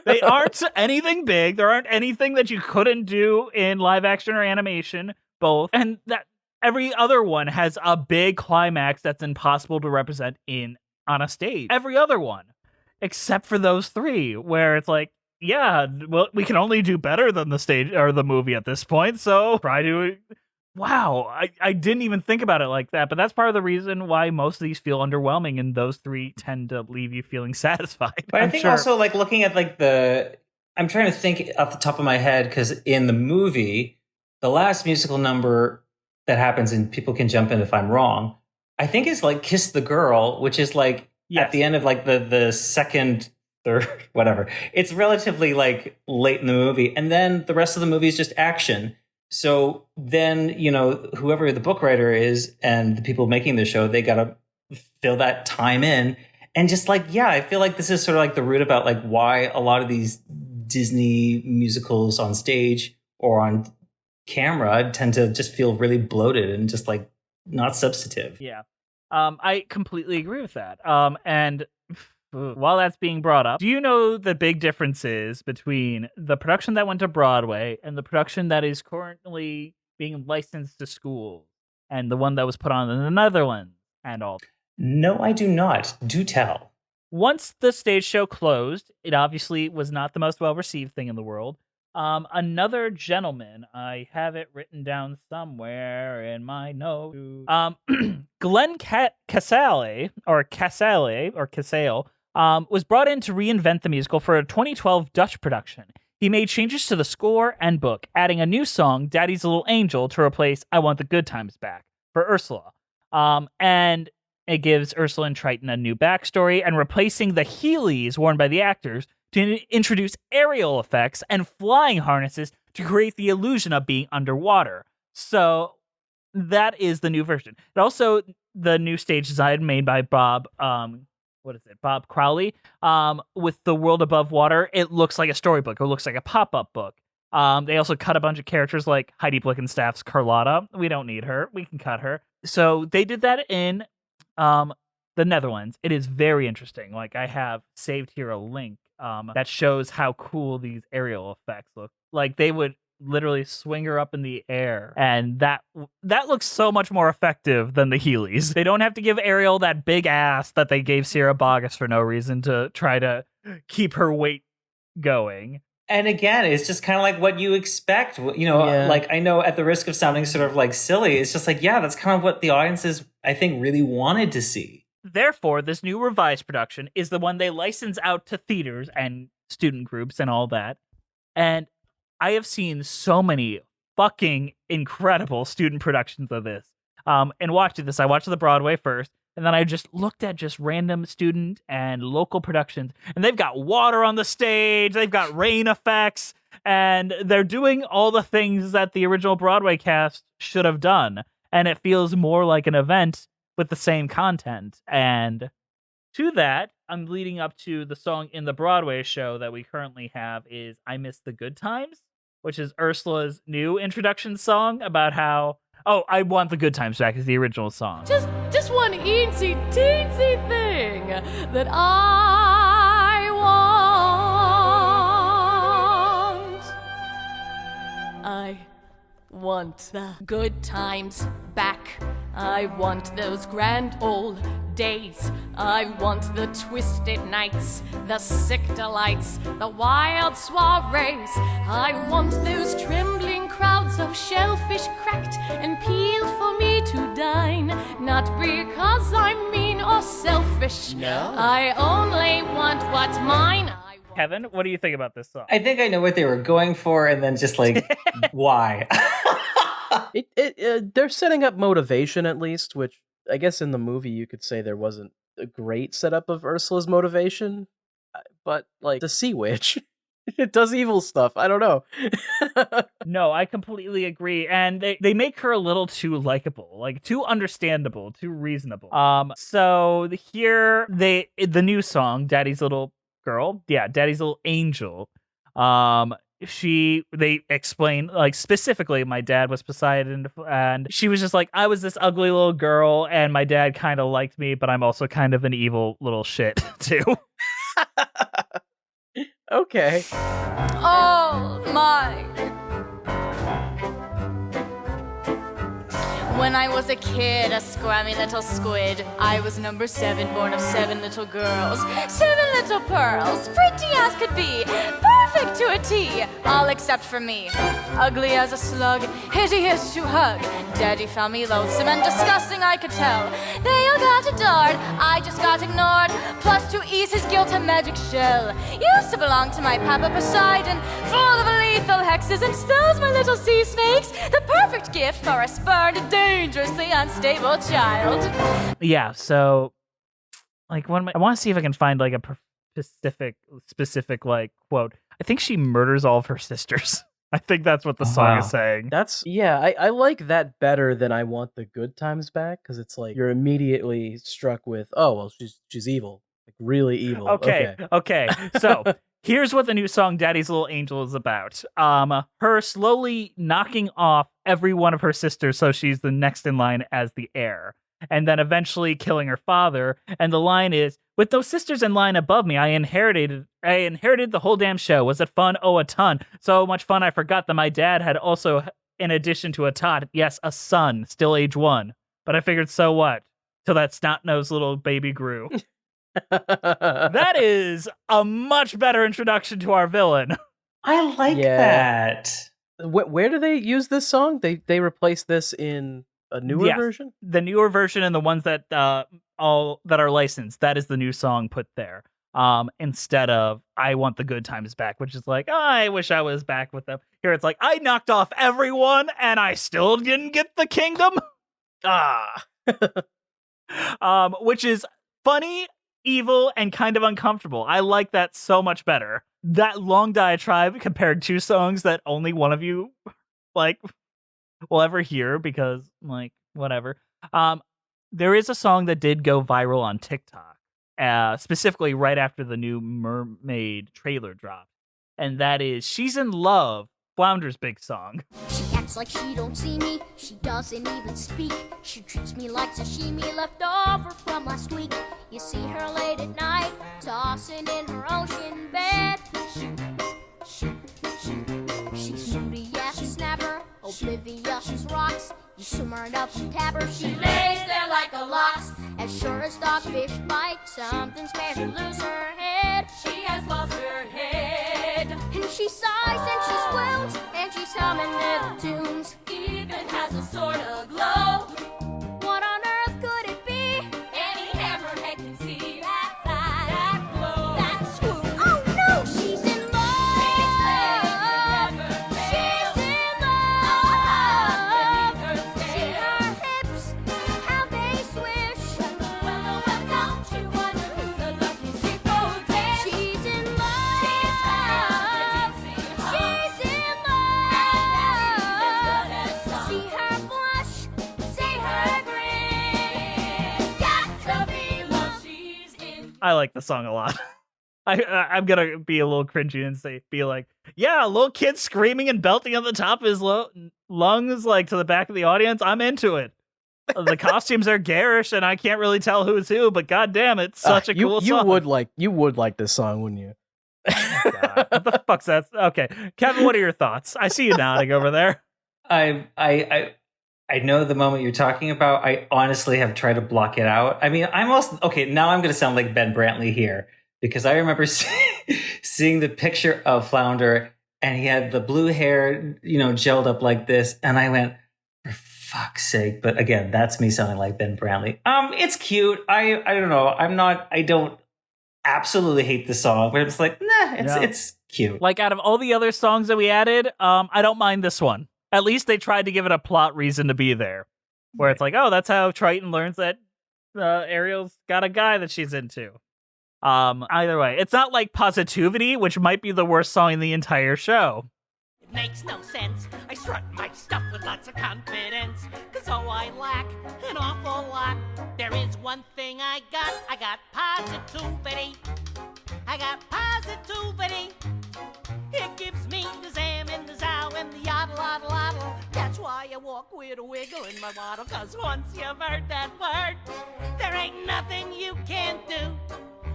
They aren't anything big. There aren't anything that you couldn't do in live action or animation, both. And that every other one has a big climax that's impossible to represent on a stage. Every other one. Except for those 3, where it's like, yeah, well, we can only do better than the stage or the movie at this point, so try to... Wow, I didn't even think about it like that, but that's part of the reason why most of these feel underwhelming, and those 3 tend to leave you feeling satisfied. But I think also, like, looking at, like, I'm trying to think off the top of my head, because in the movie, the last musical number that happens, and people can jump in if I'm wrong, I think is, like, Kiss the Girl, which is, like, at the end of, like, the second... third, whatever. It's relatively like late in the movie. And then the rest of the movie is just action. So then, whoever the book writer is and the people making the show, they got to fill that time in. And just like, yeah, I feel like this is sort of like the root about like why a lot of these Disney musicals on stage or on camera tend to just feel really bloated and just like not substantive. Yeah. I completely agree with that. And while that's being brought up, do you know the big differences between the production that went to Broadway and the production that is currently being licensed to schools and the one that was put on in the Netherlands and all? No, I do not. Do tell. Once the stage show closed, it obviously was not the most well-received thing in the world. Another gentleman, I have it written down somewhere in my notes. Glenn Casale, was brought in to reinvent the musical for a 2012 Dutch production. He made changes to the score and book, adding a new song, Daddy's Little Angel, to replace I Want the Good Times Back for Ursula. And it gives Ursula and Triton a new backstory, and replacing the Heelys worn by the actors to introduce aerial effects and flying harnesses to create the illusion of being underwater. So that is the new version. And also the new stage design made by Bob Crowley, with the world above water. It looks like a storybook. It looks like a pop-up book. They also cut a bunch of characters like Heidi Blickenstaff's Carlotta. We don't need her. We can cut her. So they did that in the Netherlands. It is very interesting. Like, I have saved here a link that shows how cool these aerial effects look. Like, they would literally swing her up in the air, and that looks so much more effective than the Heelys. They don't have to give Ariel that big ass that they gave Sierra Boggess for no reason to try to keep her weight going. And again, it's just kind of like what you expect. Like, I know at the risk of sounding sort of like silly, it's just like, yeah, that's kind of what the audiences, I think, really wanted to see. Therefore, this new revised production is the one they license out to theaters and student groups and all that. And I have seen so many fucking incredible student productions of this. And watching this, I watched the Broadway first, and then I just looked at just random student and local productions, and they've got water on the stage, they've got rain effects, and they're doing all the things that the original Broadway cast should have done. And it feels more like an event with the same content. And to that, I'm leading up to the song in the Broadway show that we currently have is I Miss the Good Times, which is Ursula's new introduction song about how, I Want the Good Times Back is the original song. Just one eensy teensy thing that I want. I want the good times back. I want those grand old days. I want the twisted nights, the sick delights, the wild soirees. I want those trembling crowds of shellfish cracked and peeled for me to dine. Not because I'm mean or selfish. No. I only want what's mine. Kevin, what do you think about this song? I think I know what they were going for, and then just like, why? They're setting up motivation, at least, which I guess in the movie you could say there wasn't a great setup of Ursula's motivation, but like the Sea Witch, it does evil stuff. I don't know. No, I completely agree, and they make her a little too likable, like too understandable, too reasonable. So here the new song, Daddy's Little Angel. They explain, like, specifically my dad was Poseidon, and she was just like, I was this ugly little girl and my dad kind of liked me, but I'm also kind of an evil little shit too. Okay. Oh my. When I was a kid, a scrammy little squid, I was number 7, born of 7 little girls, 7 little pearls, pretty as could be, perfect to a T, all except for me. Ugly as a slug, hideous to hug. Daddy found me loathsome and disgusting, I could tell. They all got adored, I just got ignored. Plus, to ease his guilt, a magic shell used to belong to my papa Poseidon, full of lethal hexes and spells, my little sea snakes. The perfect gift for a spurned, dangerously unstable child. Yeah, so like I want to see if I can find like a specific like quote. I think she murders all of her sisters. I think that's what the song is saying. I like that better than I Want the Good Times Back, because it's like you're immediately struck with, oh well, she's evil, like really evil. Okay. So here's what the new song Daddy's Little Angel is about. Her slowly knocking off every one of her sisters so she's the next in line as the heir, and then eventually killing her father. And the line is, with those sisters in line above me, I inherited the whole damn show. Was it fun? Oh, a ton. So much fun I forgot that my dad had also, in addition to a tot, yes, a son, still age 1. But I figured, so what? Till that snot-nosed little baby grew. That is a much better introduction to our villain. I like that. Where do they use this song? They replace this in a newer version? The newer version and the ones that all that are licensed. That is the new song put there. instead of I want the good times back, which is like, I wish I was back with them. Here it's like, I knocked off everyone and I still didn't get the kingdom. Which is funny, evil, and kind of uncomfortable. I like that so much better. That long diatribe compared to songs that only one of you like will ever hear because like whatever. There is a song that did go viral on TikTok, specifically right after the new Mermaid trailer dropped, and that is "She's in Love," Flounder's big song. She acts like she don't see me, she doesn't even speak. She treats me like sashimi left over from last week. You see her late at night, tossing in her ocean bed. She's moody as a snapper, oblivious as rocks. You simmer it up and tab her, she lays there like a lox. As sure as dogfish bite, something's made her lose her head. She has lost her head. And she sighs and she swoons, and she's humming little tunes. Even has a sort of glow. What on earth could it be? Any hammerhead can see that side, that glow, that swoon. Oh no, she's in love. She's in love. See her hips, how they swish. Well, don't you wonder who's the lucky seafood dish? She's in love. She's in love. See her blush, see her grin. Got to be love. She's in. I like the song a lot. I'm gonna be a little cringy and be like, yeah, a little kid screaming and belting on the top of his lungs, like to the back of the audience. I'm into it. The costumes are garish, and I can't really tell who's who, but goddamn, it's such a cool you song. You would like this song, wouldn't you? God, what the fuck's that? Okay, Kevin, what are your thoughts? I see you nodding over there. I know the moment you're talking about. I honestly have tried to block it out. I mean, I'm also okay. Now I'm going to sound like Ben Brantley here because I remember seeing the picture of Flounder, and he had the blue hair, gelled up like this, and I went, for fuck's sake! But again, that's me sounding like Ben Brantley. It's cute. I don't know. I don't absolutely hate the song, but it's like, nah, it's cute. Like out of all the other songs that we added, I don't mind this one. At least they tried to give it a plot reason to be there, where it's like, oh, that's how Triton learns that Ariel's got a guy that she's into. Either way, it's not like Positivity, which might be the worst song in the entire show. It makes no sense. I strut my stuff with lots of confidence, 'cause oh, I lack an awful lot. There is one thing I got positivity. I got positivity. It gives me the zam and the zow and the yoddle, oddle, oddle. That's why I walk with a wiggle in my waddle, 'cause once you've heard that word, there ain't nothing you can't do.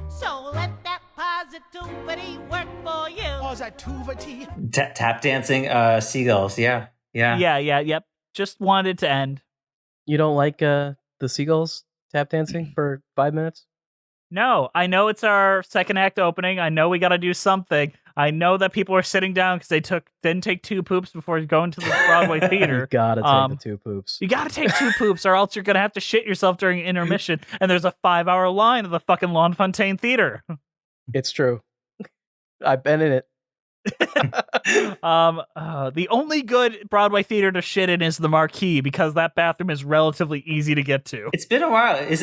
So let that positivity work for you. Positivity. Tap dancing seagulls. Yeah. Yep. Just wanted to end. You don't like the seagulls tap dancing for 5 minutes? No, I know it's our second act opening. I know we got to do something. I know that people are sitting down because they didn't take 2 poops before going to the Broadway theater. You gotta take the 2 poops. You gotta take 2 poops, or else you're gonna have to shit yourself during intermission. And there's a 5-hour line at the fucking L'Enfontaine Theater. It's true. I've been in it. The only good Broadway theater to shit in is the Marquee, because that bathroom is relatively easy to get to. It's been a while. It's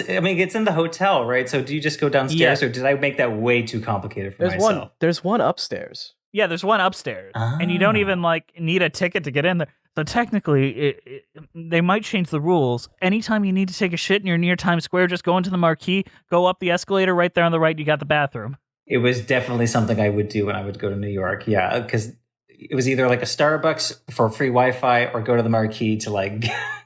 in the hotel, right? So do you just go downstairs, or did I make that way too complicated for myself? There's one upstairs. Yeah, there's one upstairs, and you don't even need a ticket to get in there. So technically, they might change the rules. Anytime you need to take a shit and you're near Times Square, just go into the Marquee, go up the escalator right there on the right. You got the bathroom. It was definitely something I would do when I would go to New York. Yeah, because it was either like a Starbucks for free Wi-Fi or go to the Marquee to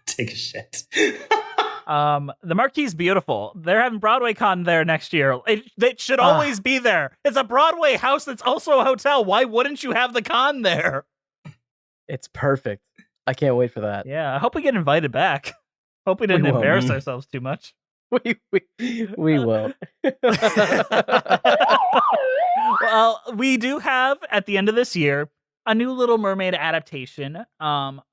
take a shit. The Marquee is beautiful. They're having Broadway Con there next year. It should always be there. It's a Broadway house that's also a hotel. Why wouldn't you have the con there? It's perfect. I can't wait for that. Yeah, I hope we get invited back. Hope we didn't embarrass ourselves too much. We will. Well, we do have, at the end of this year, a new Little Mermaid adaptation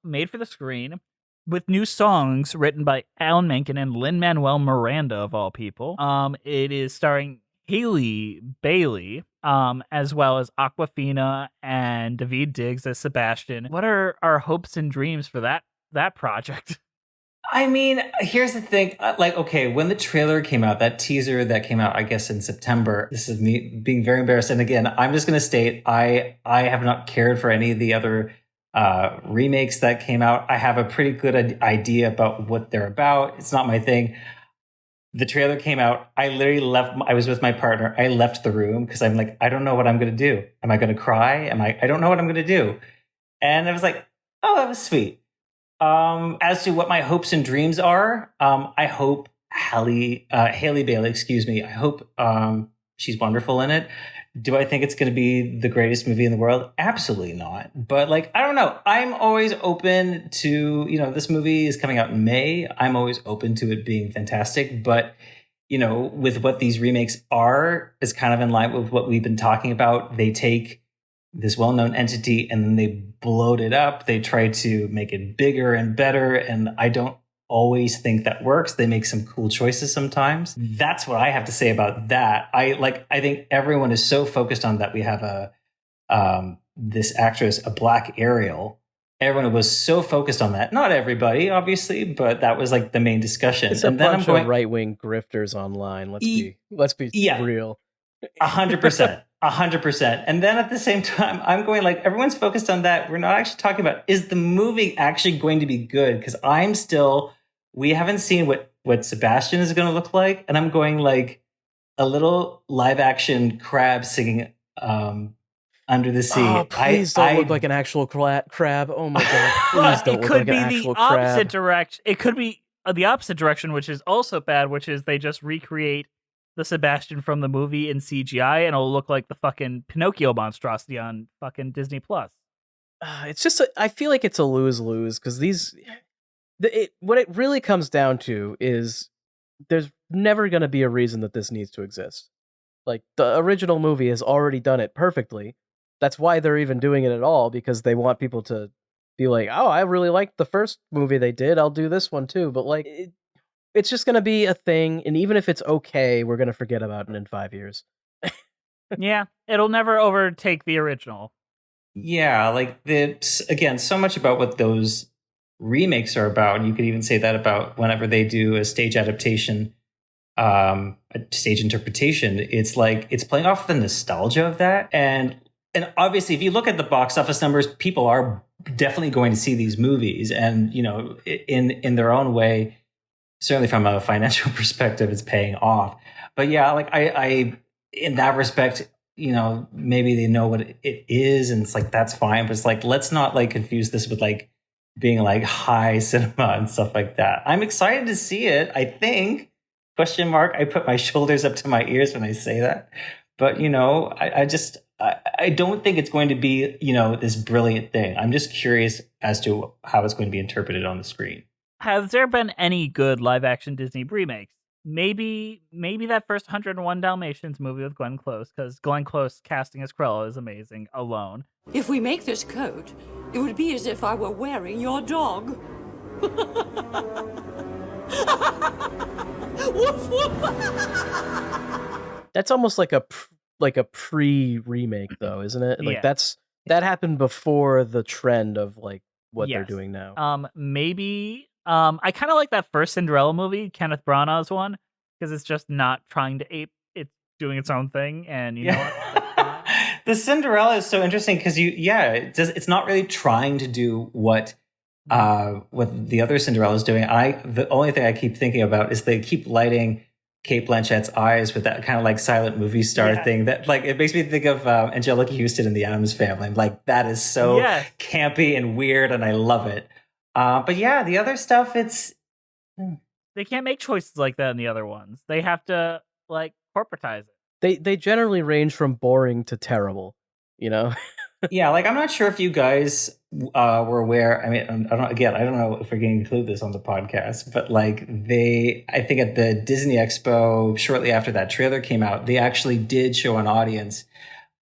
made for the screen with new songs written by Alan Menken and Lin-Manuel Miranda, of all people. It is starring Haley Bailey, as well as Aquafina and Daveed Diggs as Sebastian. What are our hopes and dreams for that project? I mean, here's the thing. Okay, when the trailer came out, that teaser that came out, I guess in September, this is me being very embarrassed. And again, I'm just going to state, I have not cared for any of the other remakes that came out. I have a pretty good idea about what they're about. It's not my thing. The trailer came out. I literally left. I was with my partner. I left the room because I'm like, I don't know what I'm going to do. Am I going to cry? I don't know what I'm going to do. And I was like, oh, that was sweet. As to what my hopes and dreams are, I hope Haley Bailey, I hope she's wonderful in it. Do I think it's going to be the greatest movie in the world? Absolutely not. But I don't know. I'm always open to, this movie is coming out in May. I'm always open to it being fantastic. But, with what these remakes are, is kind of in line with what we've been talking about. They take this well-known entity and then they bloat it up. They try to make it bigger and better. And I don't always think that works. They make some cool choices sometimes. That's what I have to say about that. I think everyone is so focused on that. We have this actress, a Black Ariel. Everyone was so focused on that. Not everybody, obviously, but that was the main discussion. It's a bunch of right-wing grifters online. Let's be real. 100%. 100%. And then at the same time, I'm going everyone's focused on that. We're not actually talking about, is the movie actually going to be good? Because we haven't seen what Sebastian is going to look like. And I'm going a little live action crab singing under the sea. Oh, please don't look like an actual crab. Oh my God. Please don't look like an actual crab. It could be the opposite direction, which is also bad, which is they just recreate the Sebastian from the movie in CGI, and it'll look like the fucking Pinocchio monstrosity on fucking Disney Plus. It's just, I feel like it's a lose-lose, because what it really comes down to is there's never going to be a reason that this needs to exist. The original movie has already done it perfectly. That's why they're even doing it at all, because they want people to be like, oh, I really liked the first movie they did, I'll do this one too. But it's just going to be a thing, and even if it's okay, we're going to forget about it in 5 years. Yeah, it'll never overtake the original. Yeah, again, so much about what those remakes are about. You could even say that about whenever they do a stage adaptation, a stage interpretation. It's it's playing off the nostalgia of that. And obviously, if you look at the box office numbers, people are definitely going to see these movies. And, in their own way, certainly from a financial perspective, it's paying off. But yeah, I in that respect, maybe they know what it is, and it's that's fine. But it's let's not confuse this with being high cinema and stuff like that. I'm excited to see it. I think ? I put my shoulders up to my ears when I say that. But I don't think it's going to be this brilliant thing. I'm just curious as to how it's going to be interpreted on the screen. Has there been any good live-action Disney remakes? Maybe that first 101 Dalmatians movie with Glenn Close, because Glenn Close casting as Cruella is amazing alone. If we make this coat, it would be as if I were wearing your dog. Woof, woof. That's almost like a pre-remake, though, isn't it? Yeah. That happened before the trend of what Yes. they're doing now. Maybe. I kind of like that first Cinderella movie, Kenneth Branagh's one, because it's just not trying to ape; it's doing its own thing, and you know what? The Cinderella is so interesting because it's not really trying to do what the other Cinderella is doing. The only thing I keep thinking about is they keep lighting Kate Blanchett's eyes with that kind of silent movie star thing that it makes me think of Angelica Houston in The Addams Family. I'm that is so campy and weird, and I love it. But yeah, the other stuff, they can't make choices like that in the other ones. They have to corporatize it. They generally range from boring to terrible, Yeah, I'm not sure if you guys were aware. I mean, I don't know if we're going to include this on the podcast, but I think at the Disney Expo, shortly after that trailer came out, they actually did show an audience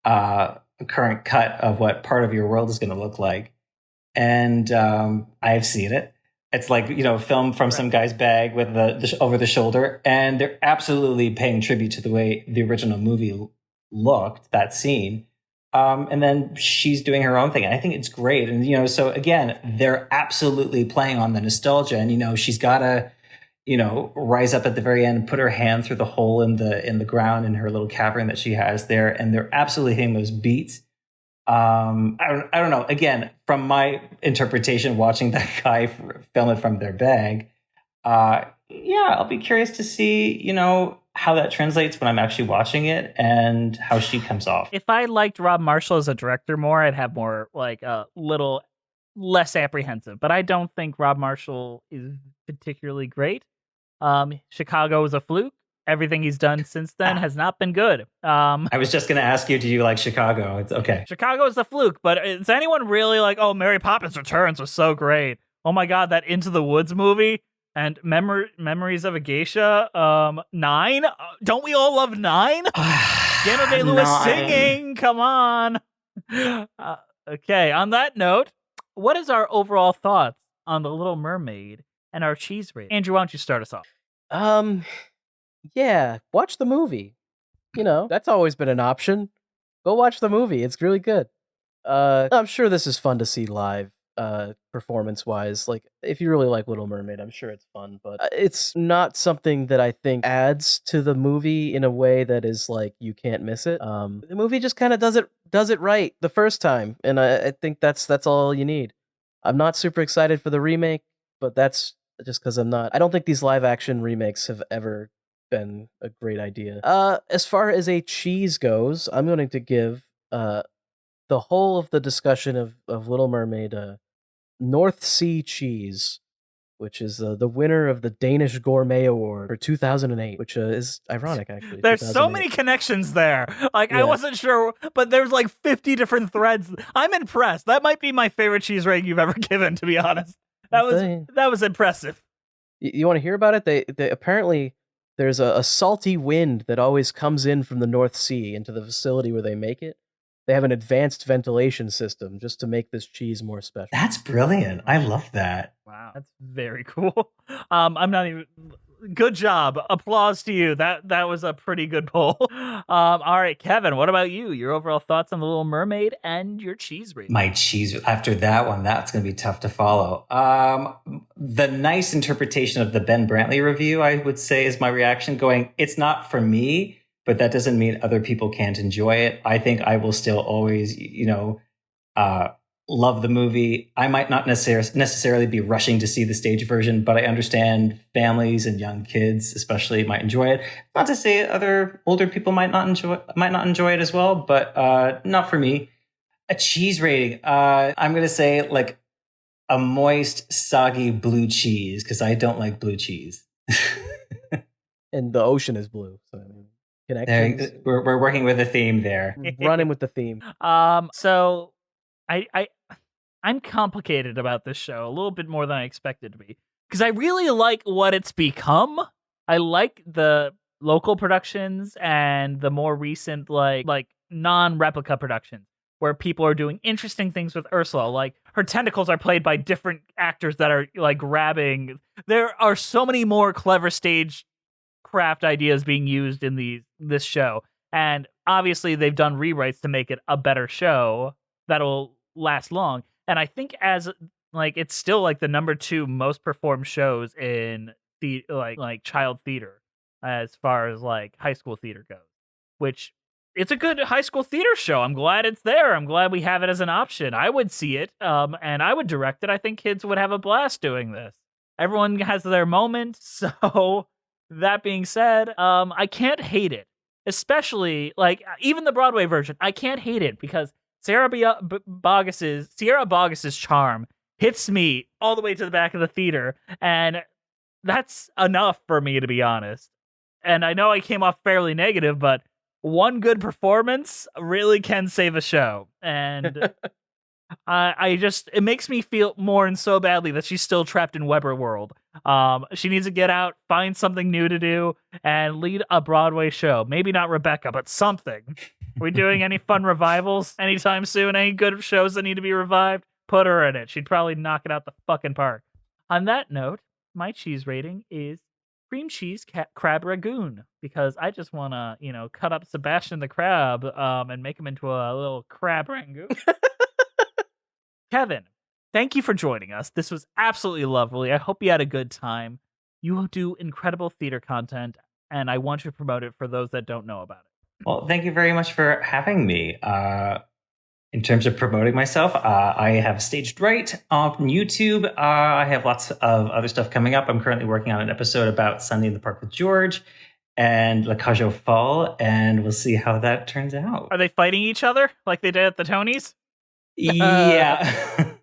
a current cut of what Part of Your World is going to look like. And I've seen it. It's like, filmed from some guy's bag with the over the shoulder. And they're absolutely paying tribute to the way the original movie looked, that scene. And then she's doing her own thing. And I think it's great. And, so again, they're absolutely playing on the nostalgia. And, she's got to, rise up at the very end, put her hand through the hole in the ground in her little cavern that she has there. And they're absolutely hitting those beats. I don't know. Again, from my interpretation, watching that guy film it from their bag, I'll be curious to see, how that translates when I'm actually watching it and how she comes off. If I liked Rob Marshall as a director more, I'd have more like a little less apprehensive. But I don't think Rob Marshall is particularly great. Chicago was a fluke. Everything he's done since then has not been good. I was just going to ask you, do you like Chicago? It's okay. Chicago is a fluke, but is anyone really like, oh, Mary Poppins Returns was so great. Oh my God, that Into the Woods movie and Memories of a Geisha. 9? Don't we all love 9? Daniel Day-Lewis singing. Come on. Okay, on that note, what is our overall thoughts on The Little Mermaid and our cheese rating? Andrew, why don't you start us off? Yeah, watch the movie. That's always been an option. Go watch the movie. It's really good. I'm sure this is fun to see live, performance-wise. Like, if you really like Little Mermaid, I'm sure it's fun, but it's not something that I think adds to the movie in a way that is like, you can't miss it. The movie just kind of does it right the first time, and I think that's all you need. I'm not super excited for the remake, but that's just because I don't think these live-action remakes have ever been a great idea. As far as a cheese goes, I'm going to give the whole of the discussion of Little Mermaid North Sea cheese, which is the winner of the Danish Gourmet Award for 2008, which is ironic, actually. There's so many connections there. Like, yeah. I wasn't sure, but there's like 50 different threads. I'm impressed. That might be my favorite cheese rating you've ever given, to be honest. That was impressive. You want to hear about it? They apparently... There's a salty wind that always comes in from the North Sea into the facility where they make it. They have an advanced ventilation system just to make this cheese more special. That's brilliant. I love that. Wow, that's very cool. I'm not even... Good job. Applause to you. That was a pretty good poll. All right, Kevin, what about you? Your overall thoughts on The Little Mermaid and your cheese rating? My cheese, after that one, that's going to be tough to follow. The nice interpretation of the Ben Brantley review, I would say, is my reaction going, it's not for me, but that doesn't mean other people can't enjoy it. I think I will still always, love the movie. I might not necessarily be rushing to see the stage version, but I understand families and young kids especially might enjoy it. Not to say other older people might not enjoy it as well, but not for me. A cheese rating. I'm going to say like a moist, soggy blue cheese because I don't like blue cheese. And the ocean is blue, so connections. We're working with a theme there. Running with the theme. So I'm complicated about this show a little bit more than I expected to be because I really like what it's become. I like the local productions and the more recent like non-replica productions where people are doing interesting things with Ursula. Like her tentacles are played by different actors that are like grabbing. There are so many more clever stage craft ideas being used in this show, and obviously they've done rewrites to make it a better show that'll last long. And I think as like it's still like the number 2 most performed shows in the like child theater as far as like high school theater goes, which it's a good high school theater show. I'm glad it's there. I'm glad we have it as an option. I would see it and I would direct it. I think kids would have a blast doing this. Everyone has their moment. So that being said, I can't hate it, especially like even the Broadway version. I can't hate it because Sierra Boggess's charm hits me all the way to the back of the theater, and that's enough for me, to be honest. And I know I came off fairly negative, but one good performance really can save a show. And it makes me feel mourn so badly that she's still trapped in Weber world. She needs to get out, find something new to do, and lead a Broadway show. Maybe not Rebecca, but something. Are we doing any fun revivals anytime soon? Any good shows that need to be revived? Put her in it. She'd probably knock it out the fucking park. On that note, my cheese rating is cream cheese crab ragoon because I just want to, cut up Sebastian the crab and make him into a little crab ragoon. Kevin, thank you for joining us. This was absolutely lovely. I hope you had a good time. You do incredible theater content, and I want you to promote it for those that don't know about it. Well, thank you very much for having me. In terms of promoting myself, I have Staged Right on YouTube. I have lots of other stuff coming up. I'm currently working on an episode about Sunday in the Park with George and La Cage aux Folles, and we'll see how that turns out. Are they fighting each other like they did at the Tonys? Yeah.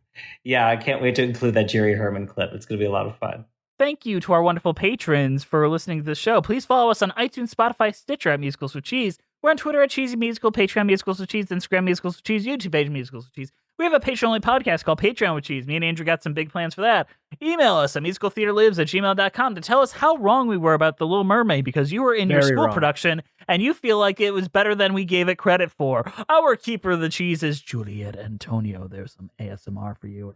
Yeah, I can't wait to include that Jerry Herman clip. It's going to be a lot of fun. Thank you to our wonderful patrons for listening to the show. Please follow us on iTunes, Spotify, Stitcher at Musicals with Cheese. We're on Twitter at Cheesy Musical, Patreon Musicals with Cheese, Instagram Musicals with Cheese, YouTube page Musicals with Cheese. We have a Patreon-only podcast called Patreon with Cheese. Me and Andrew got some big plans for that. Email us at musicaltheaterlives@gmail.com to tell us how wrong we were about The Little Mermaid because you were in your school production and you feel like it was better than we gave it credit for. Our keeper of the cheese is Juliet Antonio. There's some ASMR for you.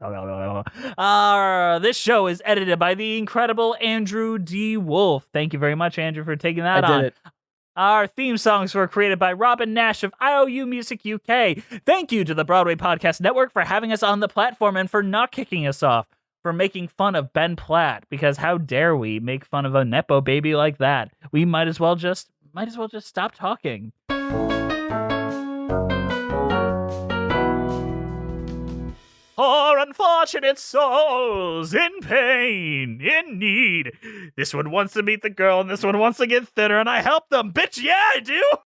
This show is edited by the incredible Andrew DeWolf. Thank you very much, Andrew, for taking that on. I did it. Our theme songs were created by Robyn Nash of IOU Music UK. Thank you to the Broadway Podcast Network for having us on the platform and for not kicking us off, for making fun of Ben Platt, because how dare we make fun of a Nepo baby like that? We might as well just stop talking. Poor unfortunate souls in pain, in need. This one wants to meet the girl and this one wants to get thinner and I help them. Bitch, yeah, I do.